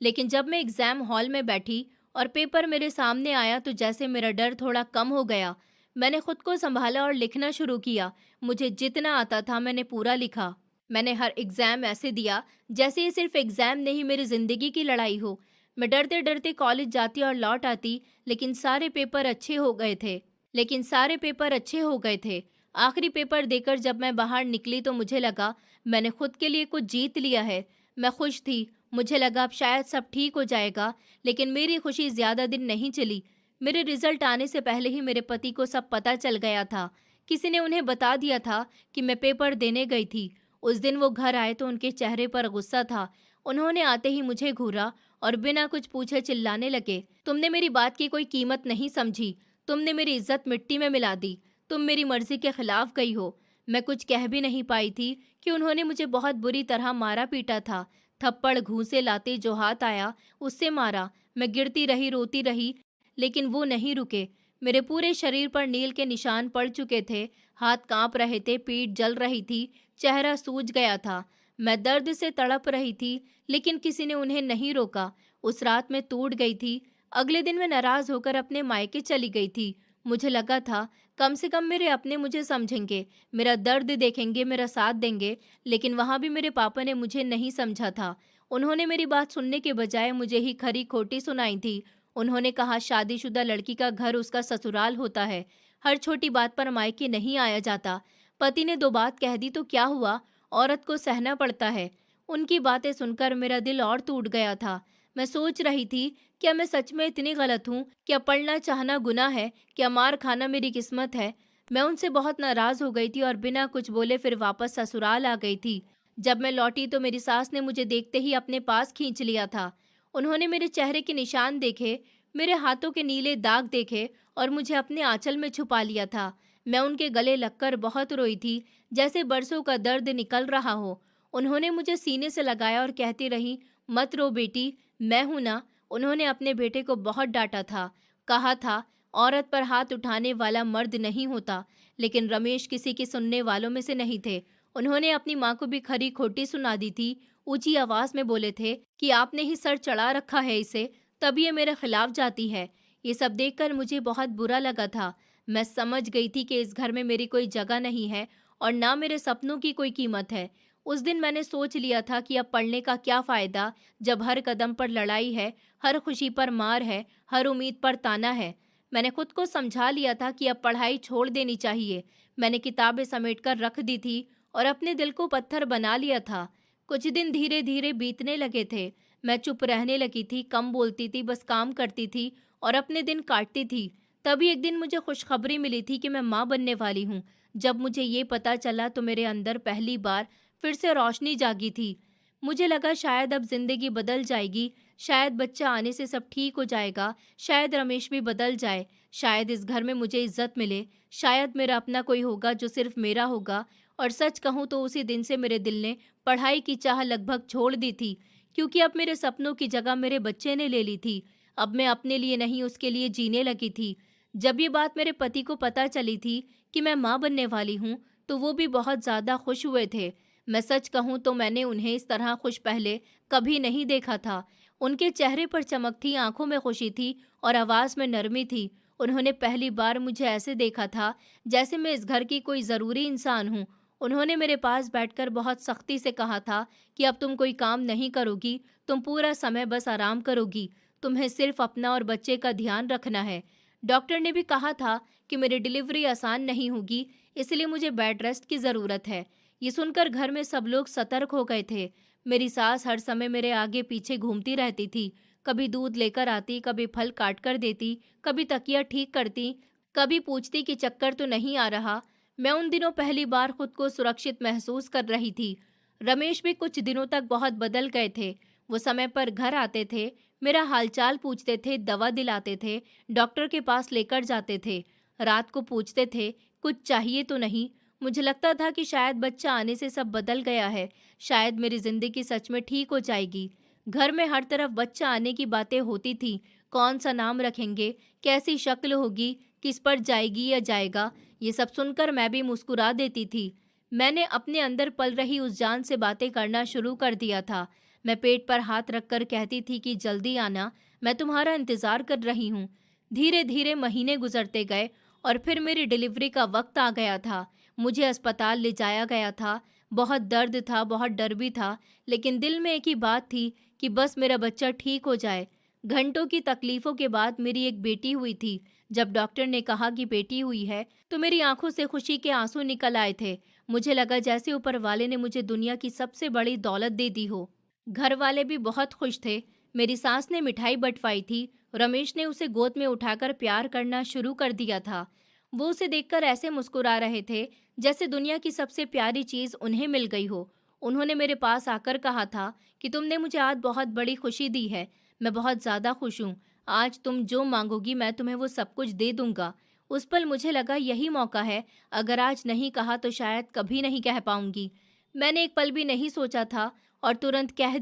लेकिन जब मैं एग्जाम हॉल में बैठी और पेपर मेरे सामने आया तो जैसे मेरा डर थोड़ा कम हो गया। मैंने खुद को संभाला और लिखना शुरू किया। मुझे जितना आता था मैंने पूरा लिखा। मैंने हर एग्जाम ऐसे दिया जैसे ये सिर्फ एग्जाम नहीं, मेरी जिंदगी की लड़ाई हो। मैं डरते डरते कॉलेज जाती और लौट आती, लेकिन सारे पेपर अच्छे हो गए थे। आखिरी पेपर देकर जब मैं बाहर निकली तो मुझे लगा मैंने खुद के लिए कुछ जीत लिया है। मैं खुश थी। मुझे लगा अब शायद सब ठीक हो जाएगा, लेकिन मेरी खुशी ज्यादा दिन नहीं चली। मेरे रिजल्ट आने से पहले ही मेरे पति को सब पता चल गया था। किसी ने उन्हें बता दिया था कि मैं पेपर देने गई थी। उस दिन वो घर आए तो उनके चेहरे पर गुस्सा था। उन्होंने आते ही मुझे घूरा और बिना कुछ पूछे चिल्लाने लगे, "तुमने मेरी बात की कोई कीमत नहीं समझी। तुमने मेरी इज्जत मिट्टी में मिला दी। तुम मेरी मर्जी के खिलाफ गई हो।" मैं कुछ कह भी नहीं पाई थी कि उन्होंने मुझे बहुत बुरी तरह मारा पीटा था। थप्पड़ घूंसे लाते जो हाथ आया उससे मारा। मैं गिरती रही, रोती रही, लेकिन वो नहीं रुके। मेरे पूरे शरीर पर नील के निशान पड़ चुके थे। हाथ कांप रहे थे, पीठ जल रही थी, चेहरा सूज गया था। मैं दर्द से तड़प रही थी, लेकिन किसी ने उन्हें नहीं रोका। उस रात मैं टूट गई थी। अगले दिन मैं नाराज होकर अपने मायके चली गई थी। मुझे लगा था कम से कम मेरे अपने मुझे समझेंगे, मेरा दर्द देखेंगे, मेरा साथ देंगे, लेकिन वहाँ भी मेरे पापा ने मुझे नहीं समझा था। उन्होंने मेरी बात सुनने के बजाय मुझे ही खरी खोटी सुनाई थी। उन्होंने कहा शादीशुदा लड़की का घर उसका ससुराल होता है, हर छोटी बात पर मायके नहीं आया जाता। पति ने दो बात कह दी तो क्या हुआ, औरत को सहना पड़ता है। उनकी बातें सुनकर मेरा दिल और टूट गया था। मैं सोच रही थी, क्या मैं सच में इतनी गलत हूँ? क्या पढ़ना चाहना गुनाह है? क्या मार खाना मेरी किस्मत है? मैं उनसे बहुत नाराज हो गई थी और बिना कुछ बोले फिर वापस ससुराल आ गई थी। जब मैं लौटी तो मेरी सास ने मुझे देखते ही अपने पास खींच लिया था। उन्होंने मेरे चेहरे के निशान देखे, मेरे हाथों के नीले दाग देखे और मुझे अपने आंचल में छुपा लिया था। मैं उनके गले लगकर बहुत रोई थी, जैसे बरसों का दर्द निकल रहा हो। उन्होंने मुझे सीने से लगाया और कहती रही, मत रो बेटी, मैं हूं ना। उन्होंने अपने बेटे को बहुत डांटा था, कहा था औरत पर हाथ उठाने वाला मर्द नहीं होता। लेकिन रमेश किसी की सुनने वालों में से नहीं थे। उन्होंने अपनी माँ को भी खरी खोटी सुना दी थी। ऊंची आवाज में बोले थे कि आपने ही सर चढ़ा रखा है इसे, तब ये मेरे खिलाफ जाती है। ये सब देखकर मुझे बहुत बुरा लगा था। मैं समझ गई थी कि इस घर में मेरी कोई जगह नहीं है और ना मेरे सपनों की कोई कीमत है। उस दिन मैंने सोच लिया था कि अब पढ़ने का क्या फायदा, जब हर कदम पर लड़ाई है, हर खुशी पर मार है, हर उम्मीद पर ताना है। मैंने खुद को समझा लिया था कि अब पढ़ाई छोड़ देनी चाहिए। मैंने किताबें समेटकर रख दी थी और अपने दिल को पत्थर बना लिया था। कुछ दिन धीरे धीरे बीतने लगे थे। मैं चुप रहने लगी थी, कम बोलती थी, बस काम करती थी और अपने दिन काटती थी। तभी एक दिन मुझे खुशखबरी मिली थी कि मैं माँ बनने वाली हूँ। जब मुझे ये पता चला तो मेरे अंदर पहली बार फिर से रोशनी जागी थी। मुझे लगा शायद अब जिंदगी बदल जाएगी, शायद बच्चा आने से सब ठीक हो जाएगा, शायद रमेश भी बदल जाए, शायद इस घर में मुझे इज्जत मिले, शायद मेरा अपना कोई होगा जो सिर्फ मेरा होगा। और सच कहूँ तो उसी दिन से मेरे दिल ने पढ़ाई की चाह लगभग छोड़ दी थी, क्योंकि अब मेरे सपनों की जगह मेरे बच्चे ने ले ली थी। अब मैं अपने लिए नहीं, उसके लिए जीने लगी थी। जब ये बात मेरे पति को पता चली थी कि मैं माँ बनने वाली हूँ, तो वो भी बहुत ज़्यादा खुश हुए थे। मैं सच कहूँ तो मैंने उन्हें इस तरह खुश पहले कभी नहीं देखा था। उनके चेहरे पर चमक थी, आंखों में खुशी थी और आवाज़ में नरमी थी। उन्होंने पहली बार मुझे ऐसे देखा था जैसे मैं इस घर की कोई ज़रूरी इंसान हूँ। उन्होंने मेरे पास बैठकर बहुत सख्ती से कहा था कि अब तुम कोई काम नहीं करोगी, तुम पूरा समय बस आराम करोगी, तुम्हें सिर्फ अपना और बच्चे का ध्यान रखना है। डॉक्टर ने भी कहा था कि मेरी डिलीवरी आसान नहीं होगी, इसलिए मुझे बेड रेस्ट की ज़रूरत है। ये सुनकर घर में सब लोग सतर्क हो गए थे। मेरी सास हर समय मेरे आगे पीछे घूमती रहती थी। कभी दूध लेकर आती, कभी फल काट कर देती, कभी तकिया ठीक करती, कभी पूछती कि चक्कर तो नहीं आ रहा। मैं उन दिनों पहली बार खुद को सुरक्षित महसूस कर रही थी। रमेश भी कुछ दिनों तक बहुत बदल गए थे। वो समय पर घर आते थे, मेरा हालचाल पूछते थे, दवा दिलाते थे, डॉक्टर के पास लेकर जाते थे। रात को पूछते थे, कुछ चाहिए तो नहीं। मुझे लगता था कि शायद बच्चा आने से सब बदल गया है, शायद मेरी जिंदगी सच में ठीक हो जाएगी। घर में हर तरफ बच्चा आने की बातें होती थी। कौन सा नाम रखेंगे, कैसी शक्ल होगी, किस पर जाएगी या जाएगा, ये सब सुनकर मैं भी मुस्कुरा देती थी। मैंने अपने अंदर पल रही उस जान से बातें करना शुरू कर दिया था। मैं पेट पर हाथ रखकर कहती थी कि जल्दी आना, मैं तुम्हारा इंतजार कर रही हूँ। धीरे धीरे महीने गुजरते गए और फिर मेरी डिलीवरी का वक्त आ गया था। मुझे अस्पताल ले जाया गया था। बहुत दर्द था, बहुत डर भी था, लेकिन दिल में एक ही बात थी कि बस मेरा बच्चा ठीक हो जाए। घंटों की तकलीफों के बाद मेरी एक बेटी हुई थी। जब डॉक्टर ने कहा कि बेटी हुई है, तो मेरी आंखों से खुशी के आंसू निकल आए थे। मुझे लगा जैसे ऊपर वाले ने मुझे दुनिया की सबसे बड़ी दौलत दे दी हो। घर वाले भी बहुत खुश थे। मेरी सास ने मिठाई बंटवाई थी। रमेश ने उसे गोद में उठाकर प्यार करना शुरू कर दिया था। वो उसे देखकर ऐसे मुस्कुरा रहे थे जैसे दुनिया की सबसे प्यारी चीज उन्हें मिल गई हो। उन्होंने मेरे पास आकर कहा था कि तुमने मुझे आज बहुत बड़ी खुशी दी है। मैं बहुत ज्यादा खुश हूँ। आज तुम जो मांगोगी मैं तुम्हें वो सब कुछ दे दूंगा। उस पल मुझे लगा यही मौका है। अगर आज नहीं कहा तो शायद कभी नहीं कह पाऊंगी। मैंने एक पल भी नहीं सोचा था और तुरंत कह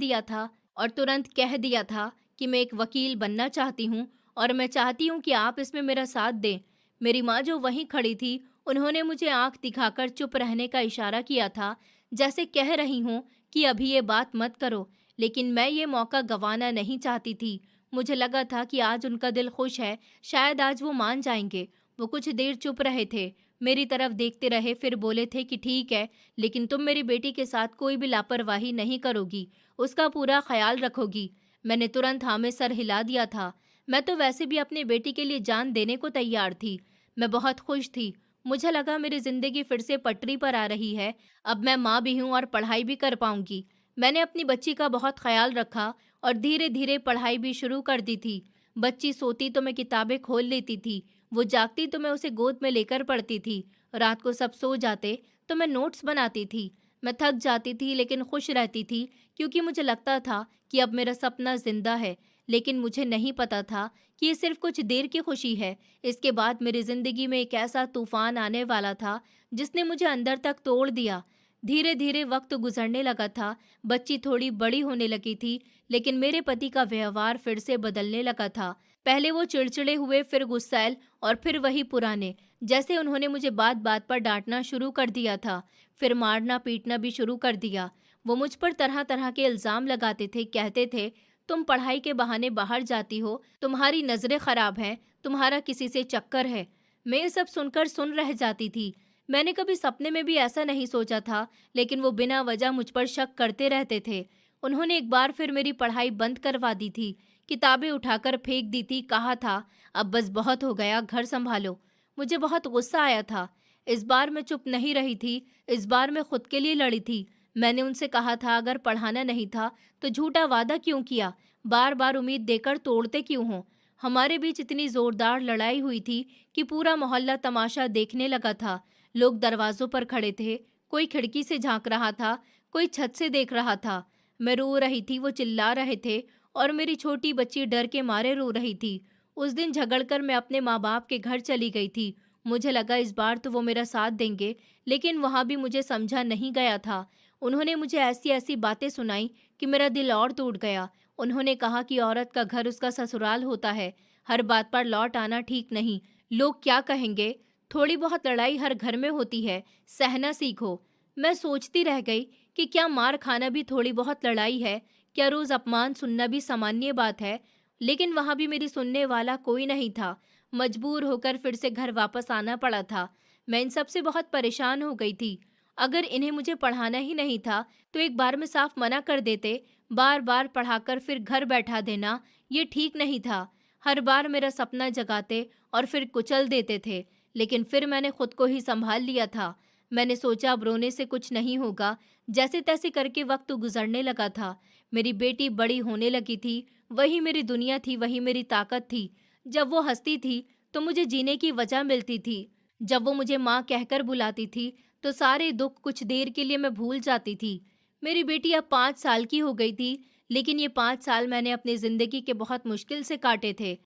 दिया था कि मैं एक वकील बनना चाहती हूँ और मैं चाहती हूँ कि आप इसमें मेरा साथ दें। मेरी माँ जो वहीं खड़ी थी, उन्होंने मुझे आंख दिखाकर चुप रहने का इशारा किया था, जैसे कह रही हूँ कि अभी ये बात मत करो। लेकिन मैं ये मौका गंवाना नहीं चाहती थी। मुझे लगा था कि आज उनका दिल खुश है, शायद आज वो मान जाएंगे। वो कुछ देर चुप रहे थे, मेरी तरफ देखते रहे, फिर बोले थे कि ठीक है, लेकिन तुम मेरी बेटी के साथ कोई भी लापरवाही नहीं करोगी, उसका पूरा ख्याल रखोगी। मैंने तुरंत हाँ में सर हिला दिया था। मैं तो वैसे भी अपनी बेटी के लिए जान देने को तैयार थी। मैं बहुत खुश थी। मुझे लगा मेरी जिंदगी फिर से पटरी पर आ रही है। अब मैं माँ भी हूँ और पढ़ाई भी कर पाऊंगी। मैंने अपनी बच्ची का बहुत ख्याल रखा और धीरे धीरे पढ़ाई भी शुरू कर दी थी। बच्ची सोती तो मैं किताबें खोल लेती थी, वो जागती तो मैं उसे गोद में लेकर पढ़ती थी। रात को सब सो जाते तो मैं नोट्स बनाती थी। मैं थक जाती थी लेकिन खुश रहती थी, क्योंकि मुझे लगता था कि अब मेरा सपना जिंदा है। लेकिन मुझे नहीं पता था कि ये सिर्फ कुछ देर की खुशी है। इसके बाद मेरी जिंदगी में एक ऐसा तूफान आने वाला था जिसने मुझे अंदर तक तोड़ दिया। धीरे धीरे वक्त गुजरने लगा था, बच्ची थोड़ी बड़ी होने लगी थी, लेकिन मेरे पति का व्यवहार फिर से बदलने लगा था। पहले वो चिड़चिड़े हुए, फिर गुस्सैल, और फिर वही पुराने। जैसे उन्होंने मुझे बात बात पर डांटना शुरू कर दिया था, फिर मारना पीटना भी शुरू कर दिया। वो मुझ पर तरह तरह के इल्जाम लगाते थे, कहते थे तुम पढ़ाई के बहाने बाहर जाती हो, तुम्हारी नजरें खराब हैं, तुम्हारा किसी से चक्कर है। मैं ये सब सुनकर सुन रह जाती थी। मैंने कभी सपने में भी ऐसा नहीं सोचा था, लेकिन वो बिना वजह मुझ पर शक करते रहते थे। उन्होंने एक बार फिर मेरी पढ़ाई बंद करवा दी थी, किताबें उठाकर फेंक दी थी, कहा था अब बस बहुत हो गया, घर संभालो। मुझे बहुत गुस्सा आया था। इस बार मैं चुप नहीं रही थी, इस बार मैं खुद के लिए लड़ी थी। मैंने उनसे कहा था अगर पढ़ाना नहीं था तो झूठा वादा क्यों किया, बार बार उम्मीद देकर तोड़ते क्यों हो। हमारे बीच इतनी जोरदार लड़ाई हुई थी कि पूरा मोहल्ला तमाशा देखने लगा था। लोग दरवाजों पर खड़े थे, कोई खिड़की से झांक रहा था, कोई छत से देख रहा था। मैं रो रही थी, वो चिल्ला रहे थे, और मेरी छोटी बच्ची डर के मारे रो रही थी। उस दिन झगड़कर मैं अपने माँ बाप के घर चली गई थी। मुझे लगा इस बार तो वो मेरा साथ देंगे, लेकिन वहाँ भी मुझे समझा नहीं गया था। उन्होंने मुझे ऐसी ऐसी बातें सुनाई कि मेरा दिल और टूट गया। उन्होंने कहा कि औरत का घर उसका ससुराल होता है, हर बात पर लौट आना ठीक नहीं, लोग क्या कहेंगे, थोड़ी बहुत लड़ाई हर घर में होती है, सहना सीखो। मैं सोचती रह गई कि क्या मार खाना भी थोड़ी बहुत लड़ाई है, क्या रोज अपमान सुनना भी सामान्य बात है। लेकिन वहां भी मेरी सुनने वाला कोई नहीं था। मजबूर होकर फिर से घर वापस आना पड़ा था। मैं इन सब से बहुत परेशान हो गई थी। अगर इन्हें मुझे पढ़ाना ही नहीं था तो एक बार में साफ मना कर देते। बार बार पढ़ाकर फिर घर बैठा देना ये ठीक नहीं था। हर बार मेरा सपना जगाते और फिर कुचल देते थे। लेकिन फिर मैंने खुद को ही संभाल लिया था। मैंने सोचा अब रोने से कुछ नहीं होगा। जैसे तैसे करके वक्त गुजरने लगा था। मेरी बेटी बड़ी होने लगी थी। वही मेरी दुनिया थी, वही मेरी ताकत थी। जब वो हंसती थी तो मुझे जीने की वजह मिलती थी। जब वो मुझे माँ कहकर बुलाती थी तो सारे दुख कुछ देर के लिए मैं भूल जाती थी। मेरी बेटी अब 5 साल की हो गई थी, लेकिन ये 5 साल मैंने अपनी जिंदगी के बहुत मुश्किल से काटे थे।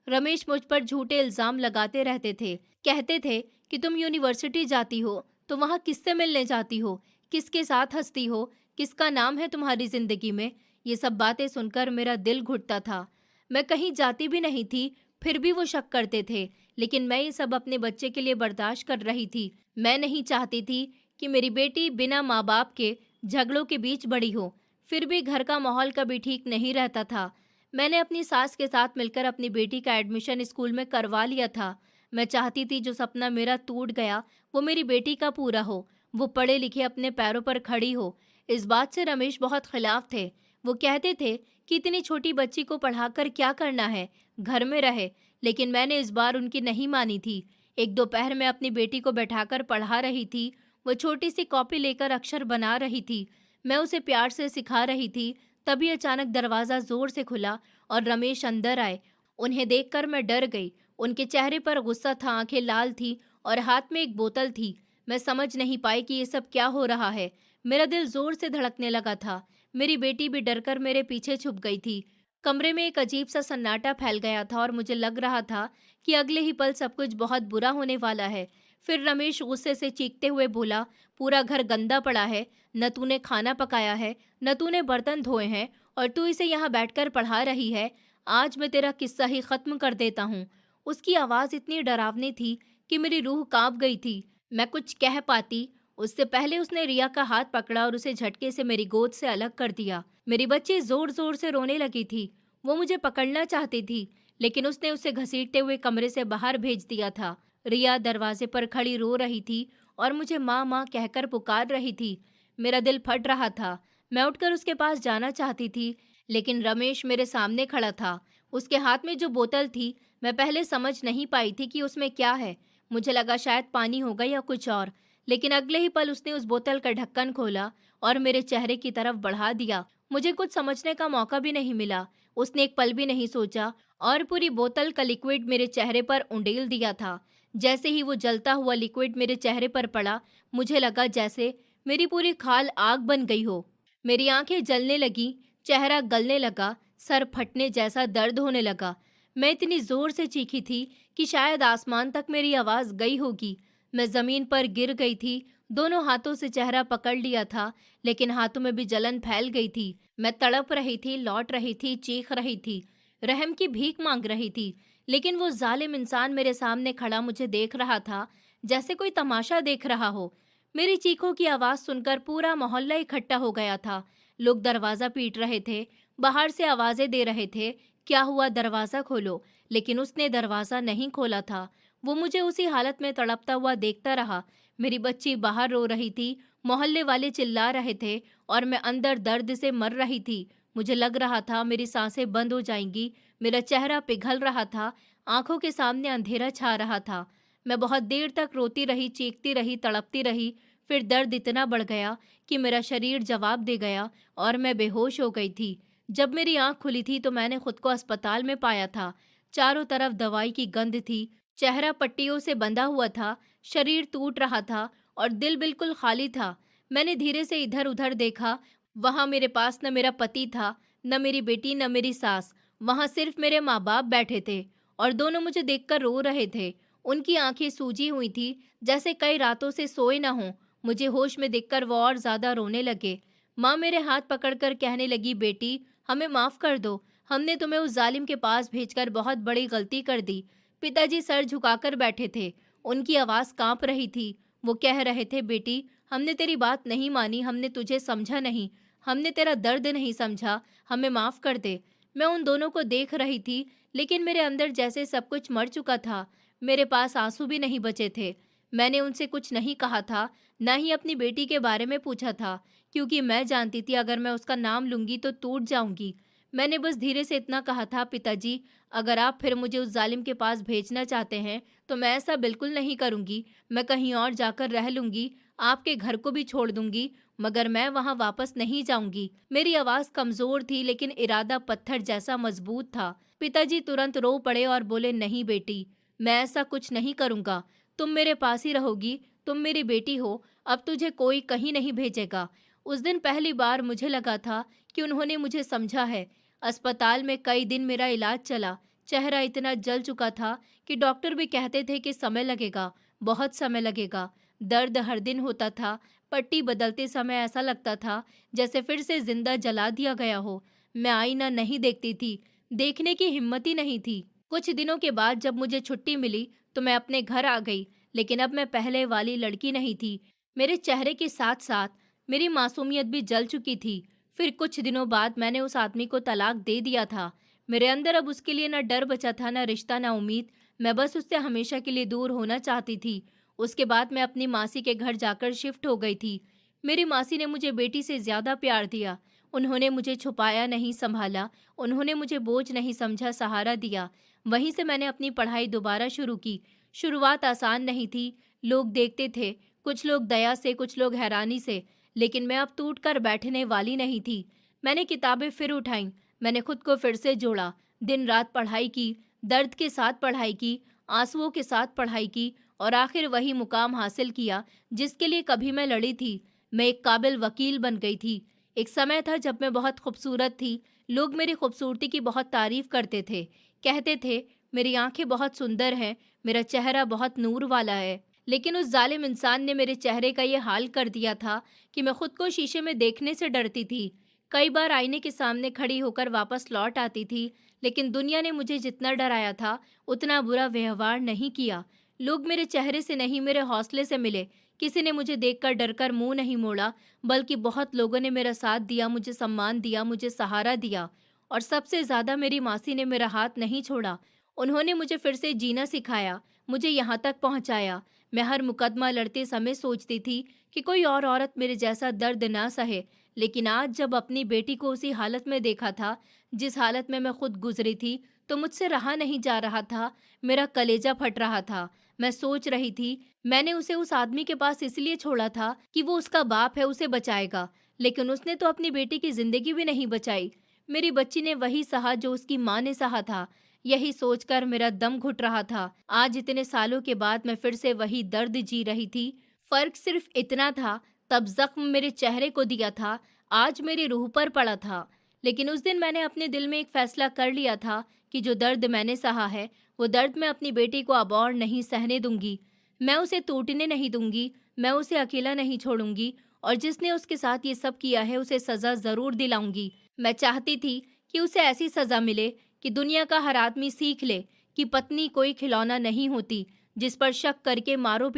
रमेश मुझ पर झूठे इल्जाम लगाते रहते थे। कहते थे कि तुम यूनिवर्सिटी जाती हो तो वहाँ किससे मिलने जाती हो, किसके साथ हंसती हो, किसका नाम है तुम्हारी जिंदगी में। ये सब बातें सुनकर मेरा दिल घुटता था। मैं कहीं जाती भी नहीं थी, फिर भी वो शक करते थे। लेकिन मैं ये सब अपने बच्चे के लिए बर्दाश्त कर रही थी। मैं नहीं चाहती थी कि मेरी बेटी बिना माँ बाप के झगड़ों के बीच बड़ी हो। फिर भी घर का माहौल कभी ठीक नहीं रहता था। मैंने अपनी सास के साथ मिलकर अपनी बेटी का एडमिशन स्कूल में करवा लिया था। मैं चाहती थी जो सपना मेरा टूट गया वो मेरी बेटी का पूरा हो, वो पढ़े लिखे अपने पैरों पर खड़ी हो। इस बात से रमेश बहुत खिलाफ थे। वो कहते थे कि इतनी छोटी बच्ची को पढ़ाकर क्या करना है, घर में रहे। लेकिन मैंने इस बार उनकी नहीं मानी थी। एक दोपहर में अपनी बेटी को बैठाकर पढ़ा रही थी। वो छोटी सी कॉपी लेकर अक्षर बना रही थी। मैं उसे प्यार से सिखा रही थी। तभी अचानक दरवाजा जोर से खुला और रमेश अंदर आए। उन्हें देखकर मैं डर गई। उनके चेहरे पर गुस्सा था, आंखें लाल थी और हाथ में एक बोतल थी। मैं समझ नहीं पाई कि ये सब क्या हो रहा है। मेरा दिल जोर से धड़कने लगा था। मेरी बेटी भी डरकर मेरे पीछे छुप गई थी। कमरे में एक अजीब सा सन्नाटा फैल गया था और मुझे लग रहा था कि अगले ही पल सब कुछ बहुत बुरा होने वाला है। फिर रमेश गुस्से से चीखते हुए बोला, पूरा घर गंदा पड़ा है, न तूने खाना पकाया है, न तूने बर्तन धोए हैं, और तू इसे यहाँ बैठकर पढ़ा रही है। आज मैं तेरा किस्सा ही खत्म कर देता हूँ। उसकी आवाज इतनी डरावनी थी कि मेरी रूह कांप गई थी। मैं कुछ कह पाती उससे पहले उसने रिया का हाथ पकड़ा और उसे झटके से मेरी गोद से अलग कर दिया। मेरी बच्ची जोर जोर से रोने लगी थी। वो मुझे पकड़ना चाहती थी, लेकिन उसने उसे घसीटते हुए कमरे से बाहर भेज दिया था। रिया दरवाजे पर खड़ी रो रही थी और मुझे माँ माँ कहकर पुकार रही थी। मेरा दिल फट रहा था। मैं उठकर उसके पास जाना चाहती थी, लेकिन रमेश मेरे सामने खड़ा था। उसके हाथ में जो बोतल थी, मैं पहले समझ नहीं पाई थी कि उसमें क्या है। मुझे लगा शायद पानी होगा या कुछ और, लेकिन अगले ही पल उसने उस बोतल का ढक्कन खोला और मेरे चेहरे की तरफ बढ़ा दिया। मुझे कुछ समझने का मौका भी नहीं मिला। उसने एक पल भी नहीं सोचा और पूरी बोतल का लिक्विड मेरे चेहरे पर उंडेल दिया था। जैसे ही वो जलता हुआ लिक्विड मेरे चेहरे पर पड़ा, मुझे लगा जैसे मेरी पूरी खाल आग बन गई हो। मेरी आंखें जलने लगी, चेहरा गलने लगा, सर फटने जैसा दर्द होने लगा। मैं इतनी जोर से चीखी थी कि शायद आसमान तक मेरी आवाज गई होगी। मैं जमीन पर गिर गई थी। दोनों हाथों से चेहरा पकड़ लिया था, लेकिन हाथों में भी जलन फैल गई थी। मैं तड़प रही थी, लौट रही थी, चीख रही थी, रहम की भीख मांग रही थी। लेकिन वो जालिम इंसान मेरे सामने खड़ा मुझे देख रहा था, जैसे कोई तमाशा देख रहा हो। मेरी चीखों की आवाज सुनकर पूरा मोहल्ला इकट्ठा हो गया था। लोग दरवाजा पीट रहे थे, बाहर से आवाजें दे रहे थे, क्या हुआ, दरवाजा खोलो। लेकिन उसने दरवाजा नहीं खोला था। वो मुझे उसी हालत में तड़पता हुआ देखता रहा। मेरी बच्ची बाहर रो रही थी, मोहल्ले वाले चिल्ला रहे थे और मैं अंदर दर्द से मर रही थी। मुझे लग रहा था मेरी सांसें बंद हो जाएंगी। मेरा चेहरा पिघल रहा था, आंखों के सामने अंधेरा छा रहा था। मैं बहुत देर तक रोती रही, चीखती रही, तड़पती रही। फिर दर्द इतना बढ़ गया कि मेरा शरीर जवाब दे गया और मैं बेहोश हो गई थी। जब मेरी आंख खुली थी तो मैंने खुद को अस्पताल में पाया था। चारों तरफ दवाई की गंध थी, चेहरा पट्टियों से बंधा हुआ था, शरीर टूट रहा था और दिल बिल्कुल खाली था। मैंने धीरे से इधर उधर देखा। वहां मेरे पास न मेरा पति था, न मेरी बेटी, न मेरी सास। वहां सिर्फ मेरे माँ बाप बैठे थे और दोनों मुझे देखकर रो रहे थे। उनकी आंखें सूजी हुई थी, जैसे कई रातों से सोए न हों। मुझे होश में देखकर वो और ज्यादा रोने लगे। माँ मेरे हाथ पकड़कर कहने लगी, बेटी हमें माफ कर दो, हमने तुम्हें उस जालिम के पास भेजकर बहुत बड़ी गलती कर दी। पिताजी सर झुकाकर बैठे थे, उनकी आवाज कांप रही थी। वो कह रहे थे, बेटी हमने तेरी बात नहीं मानी, हमने तुझे समझा नहीं, हमने तेरा दर्द नहीं समझा, हमें माफ कर दे। मैं उन दोनों को देख रही थी, लेकिन मेरे अंदर जैसे सब कुछ मर चुका था। मेरे पास आंसू भी नहीं बचे थे। मैंने उनसे कुछ नहीं कहा था, न ही अपनी बेटी के बारे में पूछा था, क्योंकि मैं जानती थी अगर मैं उसका नाम लूंगी तो टूट जाऊंगी। मैंने बस धीरे से इतना कहा था, पिताजी अगर आप फिर मुझे उस जालिम के पास भेजना चाहते हैं तो मैं ऐसा बिल्कुल नहीं करूंगी। मैं कहीं और जाकर रह लूंगी, आपके घर को भी छोड़ दूंगी, मगर मैं वहां वापस नहीं जाऊंगी। मेरी आवाज कमजोर थी, लेकिन इरादा पत्थर जैसा मजबूत था। पिताजी तुरंत रो पड़े और बोले, नहीं बेटी, मैं ऐसा कुछ नहीं करूंगा। तुम मेरे पास ही रहोगी, तुम मेरी बेटी हो, अब तुझे कोई कहीं नहीं भेजेगा। उस दिन पहली बार मुझे लगा था कि उन्होंने मुझे समझा है। अस्पताल में कई दिन मेरा इलाज चला। चेहरा इतना जल चुका था कि डॉक्टर भी कहते थे कि समय लगेगा, बहुत समय लगेगा। दर्द हर दिन होता था। पट्टी बदलते समय ऐसा लगता था जैसे फिर से जिंदा जला दिया गया हो। मैं आईना नहीं देखती थी, देखने की हिम्मत ही नहीं थी। कुछ दिनों के बाद जब मुझे छुट्टी मिली तो मैं अपने घर आ गई, लेकिन अब मैं पहले वाली लड़की नहीं थी। मेरे चेहरे के साथ साथ मेरी मासूमियत भी जल चुकी थी। फिर कुछ दिनों बाद मैंने उस आदमी को तलाक दे दिया था। मेरे अंदर अब उसके लिए न डर बचा था, न रिश्ता, न उम्मीद। मैं बस उससे हमेशा के लिए दूर होना चाहती थी। उसके बाद मैं अपनी मासी के घर जाकर शिफ्ट हो गई थी। मेरी मासी ने मुझे बेटी से ज्यादा प्यार दिया। उन्होंने मुझे छुपाया नहीं, संभाला। उन्होंने मुझे बोझ नहीं समझा, सहारा दिया। वहीं से मैंने अपनी पढ़ाई दोबारा शुरू की। शुरुआत आसान नहीं थी। लोग देखते थे, कुछ लोग दया से, कुछ लोग हैरानी से, लेकिन मैं अब टूट कर बैठने वाली नहीं थी। मैंने किताबें फिर उठाईं, मैंने खुद को फिर से जोड़ा, दिन रात पढ़ाई की, दर्द के साथ पढ़ाई की, आंसुओं के साथ पढ़ाई की और आखिर वही मुकाम हासिल किया जिसके लिए कभी मैं लड़ी थी। मैं एक काबिल वकील बन गई थी। एक समय था जब मैं बहुत खूबसूरत थी। लोग मेरी खूबसूरती की बहुत तारीफ करते थे, कहते थे मेरी आंखें बहुत सुंदर हैं, मेरा चेहरा बहुत नूर वाला है। लेकिन उस जालिम इंसान ने मेरे चेहरे का ये हाल कर दिया था कि मैं खुद को शीशे में देखने से डरती थी। कई बार आईने के सामने खड़ी होकर वापस लौट आती थी, लेकिन दुनिया ने मुझे जितना डराया था उतना बुरा व्यवहार नहीं किया। लोग मेरे चेहरे से नहीं, मेरे हौसले से मिले। किसी ने मुझे देखकर डरकर मुंह नहीं मोड़ा, बल्कि बहुत लोगों ने मेरा साथ दिया, मुझे सम्मान दिया, मुझे सहारा दिया। और सबसे ज्यादा मेरी मासी ने मेरा हाथ नहीं छोड़ा। उन्होंने मुझे फिर से जीना सिखाया, मुझे यहाँ तक पहुँचाया। मैं हर मुकदमा लड़ते समय सोचती थी कि कोई और औरत मेरे जैसा दर्द ना सहे, लेकिन आज जब अपनी बेटी को उसी हालत में देखा था जिस हालत में मैं खुद गुजरी थी, तो मुझसे रहा नहीं जा रहा था। मेरा कलेजा फट रहा था। मैं सोच रही थी, मैंने उसे उस आदमी के पास इसलिए छोड़ा था कि वो उसका बाप है, उसे बचाएगा, लेकिन उसने तो अपनी बेटी की जिंदगी भी नहीं बचाई। मेरी बच्ची ने वही सहा जो उसकी माँ ने सहा था। यही सोचकर मेरा दम घुट रहा था। आज इतने सालों के बाद मैं फिर से वही दर्द जी रही थी। फर्क सिर्फ इतना था, तब जख्म मेरे चेहरे को दिया था, आज मेरी रूह पर पड़ा था। लेकिन उस दिन मैंने अपने दिल में एक फैसला कर लिया था कि जो दर्द मैंने सहा है, वो दर्द मैं अपनी बेटी को अब और नहीं सहने दूंगी। मैं उसे टूटने नहीं दूंगी, मैं उसे अकेला नहीं छोड़ूंगी, और जिसने उसके साथ ये सब किया है उसे सज़ा ज़रूर दिलाऊंगी। मैं चाहती थी कि उसे ऐसी सज़ा मिले कि दुनिया का हर आदमी सीख ले कि पत्नी कोई खिलौना नहीं होती जिस पे शक करके मारो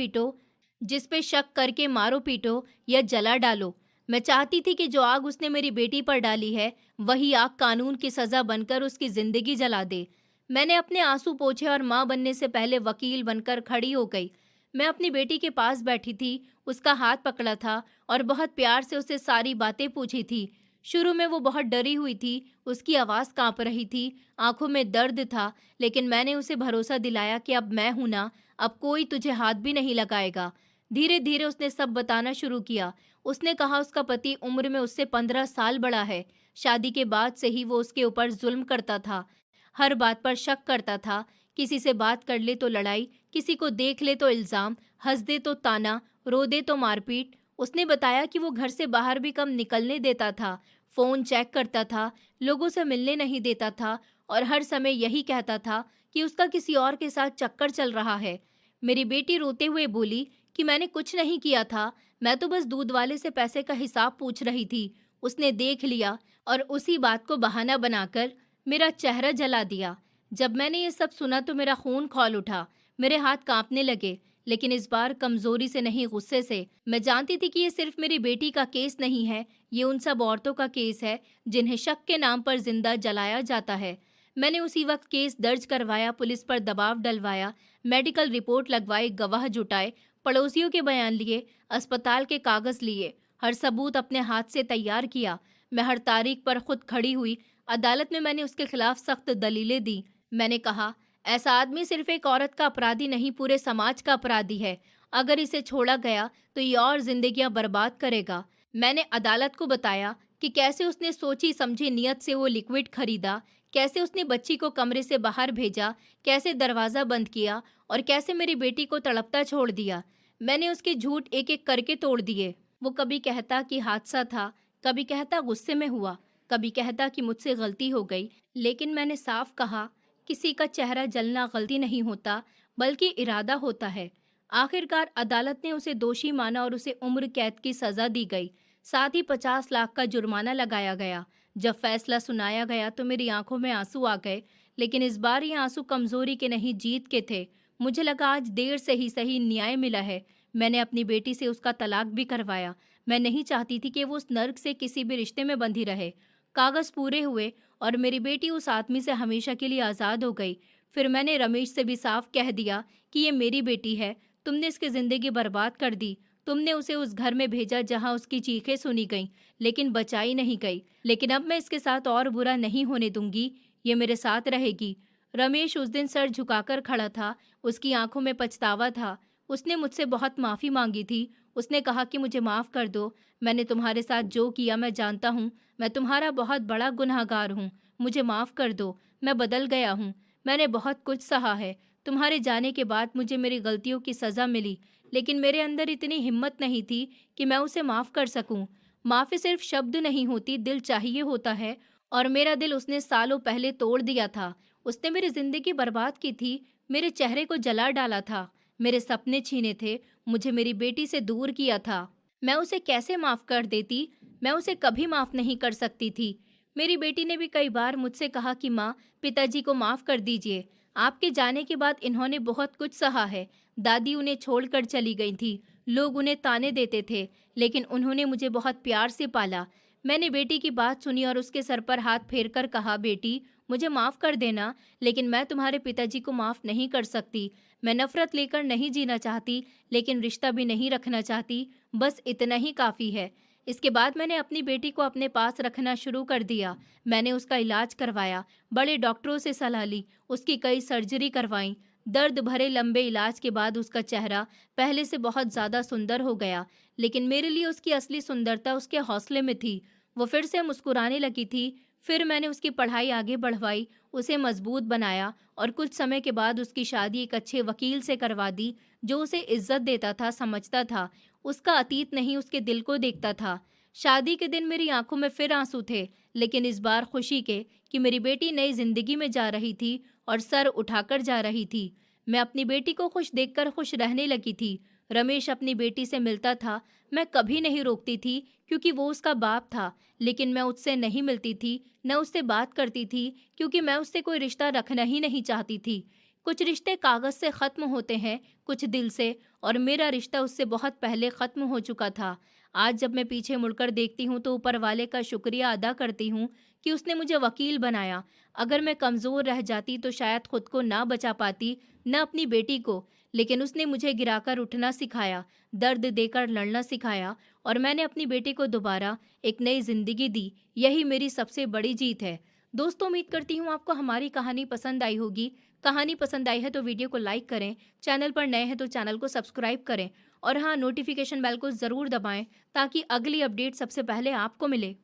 पीटो या जला डालो। मैं चाहती थी कि जो आग उसने मेरी बेटी पर डाली है, वही आग कानून की सज़ा बनकर उसकी ज़िंदगी जला दे। मैंने अपने आंसू पोंछे और माँ बनने से पहले वकील बनकर खड़ी हो गई। मैं अपनी बेटी के पास बैठी थी, उसका हाथ पकड़ा था और बहुत प्यार से उससे सारी बातें पूछी थी। शुरू में वो बहुत डरी हुई थी, उसकी आवाज़ काँप रही थी, आंखों में दर्द था, लेकिन मैंने उसे भरोसा दिलाया कि अब मैं हूं ना, अब कोई तुझे हाथ भी नहीं लगाएगा। धीरे धीरे उसने सब बताना शुरू किया। उसने कहा उसका पति उम्र में उससे 15 साल बड़ा है। शादी के बाद से ही वो उसके ऊपर जुल्म करता था, हर बात पर शक करता था। किसी से बात कर ले तो लड़ाई, किसी को देख ले तो इल्जाम, हंस दे तो ताना, रो दे तो मारपीट। उसने बताया कि वो घर से बाहर भी कम निकलने देता था, फोन चेक करता था, लोगों से मिलने नहीं देता था, और हर समय यही कहता था कि उसका किसी और के साथ चक्कर चल रहा है। मेरी बेटी रोते हुए बोली कि मैंने कुछ नहीं किया था, मैं तो बस दूध वाले से पैसे का हिसाब पूछ रही थी। उसने देख लिया और उसी बात को बहाना बनाकर मेरा चेहरा जला दिया। जब मैंने ये सब सुना तो मेरा खून खौल उठा, मेरे हाथ कांपने लगे, लेकिन इस बार कमजोरी से नहीं, गुस्से से। मैं जानती थी कि ये सिर्फ मेरी बेटी का केस नहीं है, ये उन सब औरतों का केस है जिन्हें शक के नाम पर जिंदा जलाया जाता है। मैंने उसी वक्त केस दर्ज करवाया, पुलिस पर दबाव डलवाया, मेडिकल रिपोर्ट लगवाई, गवाह जुटाए, पड़ोसियों के बयान लिए, अस्पताल के कागज लिए, हर सबूत अपने हाथ से तैयार किया। मैं हर तारीख पर खुद खड़ी हुई। अदालत में मैंने उसके खिलाफ सख्त दलीलें दी। मैंने कहा, ऐसा आदमी सिर्फ एक औरत का अपराधी नहीं, पूरे समाज का अपराधी है। अगर इसे छोड़ा गया तो ये और जिंदगियां बर्बाद करेगा। मैंने अदालत को बताया कि कैसे उसने सोची समझी नियत से वो लिक्विड खरीदा, कैसे उसने बच्ची को कमरे से बाहर भेजा, कैसे दरवाज़ा बंद किया, और कैसे मेरी बेटी को तड़पता छोड़ दिया। मैंने उसके झूठ एक एक करके तोड़ दिए। वो कभी कहता कि हादसा था, कभी कहता गुस्से में हुआ, कभी कहता कि मुझसे गलती हो गई, लेकिन मैंने साफ कहा, किसी का चेहरा जलना गलती नहीं होता, बल्कि इरादा होता है। आखिरकार अदालत ने उसे दोषी माना और उसे उम्र कैद की सज़ा दी गई। साथ ही 50 लाख का जुर्माना लगाया गया। जब फैसला सुनाया गया तो मेरी आंखों में आंसू आ गए, लेकिन इस बार ये आंसू कमजोरी के नहीं, जीत के थे। मुझे लगा आज देर से ही सही न्याय मिला है। मैंने अपनी बेटी से उसका तलाक भी करवाया। मैं नहीं चाहती थी कि वो उस नर्क से किसी भी रिश्ते में बंधी रहे। कागज पूरे हुए और मेरी बेटी उस आदमी से हमेशा के लिए आज़ाद हो गई। फिर मैंने रमेश से भी साफ कह दिया कि ये मेरी बेटी है, तुमने इसकी ज़िंदगी बर्बाद कर दी। तुमने उसे उस घर में भेजा जहां उसकी चीखें सुनी गईं, लेकिन बचाई नहीं गई। लेकिन अब मैं इसके साथ और बुरा नहीं होने दूंगी, ये मेरे साथ रहेगी। रमेश उस दिन सर झुकाकर खड़ा था, उसकी आंखों में पछतावा था। उसने मुझसे बहुत माफ़ी मांगी थी। उसने कहा कि मुझे माफ़ कर दो, मैंने तुम्हारे साथ जो किया मैं जानता हूँ, मैं तुम्हारा बहुत बड़ा गुनहगार हूँ, मुझे माफ़ कर दो, मैं बदल गया हूँ, मैंने बहुत कुछ सहा है। तुम्हारे जाने के बाद मुझे मेरी गलतियों की सज़ा मिली, लेकिन मेरे अंदर इतनी हिम्मत नहीं थी कि मैं उसे माफ़ कर सकूं। माफ़ी सिर्फ शब्द नहीं होती, दिल चाहिए होता है, और मेरा दिल उसने सालों पहले तोड़ दिया था। उसने मेरी ज़िंदगी बर्बाद की थी, मेरे चेहरे को जला डाला था, मेरे सपने छीने थे, मुझे मेरी बेटी से दूर किया था। मैं उसे कैसे माफ़ कर देती? मैं उसे कभी माफ़ नहीं कर सकती थी। मेरी बेटी ने भी कई बार मुझसे कहा कि माँ, पिताजी को माफ़ कर दीजिए, आपके जाने के बाद इन्होंने बहुत कुछ सहा है। दादी उन्हें छोड़कर चली गई थी, लोग उन्हें ताने देते थे, लेकिन उन्होंने मुझे बहुत प्यार से पाला। मैंने बेटी की बात सुनी और उसके सर पर हाथ फेरकर कहा, बेटी, मुझे माफ़ कर देना, लेकिन मैं तुम्हारे पिताजी को माफ़ नहीं कर सकती। मैं नफ़रत लेकर नहीं जीना चाहती, लेकिन रिश्ता भी नहीं रखना चाहती, बस इतना ही काफ़ी है। इसके बाद मैंने अपनी बेटी को अपने पास रखना शुरू कर दिया। मैंने उसका इलाज करवाया, बड़े डॉक्टरों से सलाह ली, उसकी कई सर्जरी करवाई। दर्द भरे लंबे इलाज के बाद उसका चेहरा पहले से बहुत ज़्यादा सुंदर हो गया, लेकिन मेरे लिए उसकी असली सुंदरता उसके हौसले में थी। वो फिर से मुस्कुराने लगी थी। फिर मैंने उसकी पढ़ाई आगे बढ़वाई, उसे मजबूत बनाया, और कुछ समय के बाद उसकी शादी एक अच्छे वकील से करवा दी, जो उसे इज्जत देता था, समझता था, उसका अतीत नहीं उसके दिल को देखता था। शादी के दिन मेरी आंखों में फिर आंसू थे, लेकिन इस बार खुशी के कि मेरी बेटी नई जिंदगी में जा रही थी और सर उठाकर जा रही थी। मैं अपनी बेटी को खुश देखकर खुश रहने लगी थी। रमेश अपनी बेटी से मिलता था। मैं कभी नहीं रोकती थी क्योंकि वो उसका बाप था, लेकिन मैं उससे नहीं मिलती थी, न उससे बात करती थी क्योंकि मैं उससे कोई रिश्ता रखना ही नहीं चाहती थी। कुछ रिश्ते कागज से खत्म होते हैं, कुछ दिल से, और मेरा रिश्ता उससे बहुत पहले खत्म हो चुका था। आज जब मैं पीछे मुड़कर देखती हूँ तो ऊपर वाले का शुक्रिया अदा करती हूँ कि उसने मुझे वकील बनाया। अगर मैं कमज़ोर रह जाती तो शायद खुद को ना बचा पाती, न अपनी बेटी को। लेकिन उसने मुझे गिराकर उठना सिखाया, दर्द देकर लड़ना सिखाया, और मैंने अपनी बेटी को दोबारा एक नई ज़िंदगी दी। यही मेरी सबसे बड़ी जीत है। दोस्तों, उम्मीद करती हूँ आपको हमारी कहानी पसंद आई होगी। कहानी पसंद आई है तो वीडियो को लाइक करें, चैनल पर नए हैं तो चैनल को सब्सक्राइब करें, और हाँ, नोटिफिकेशन बेल को ज़रूर दबाएं ताकि अगली अपडेट सबसे पहले आपको मिले।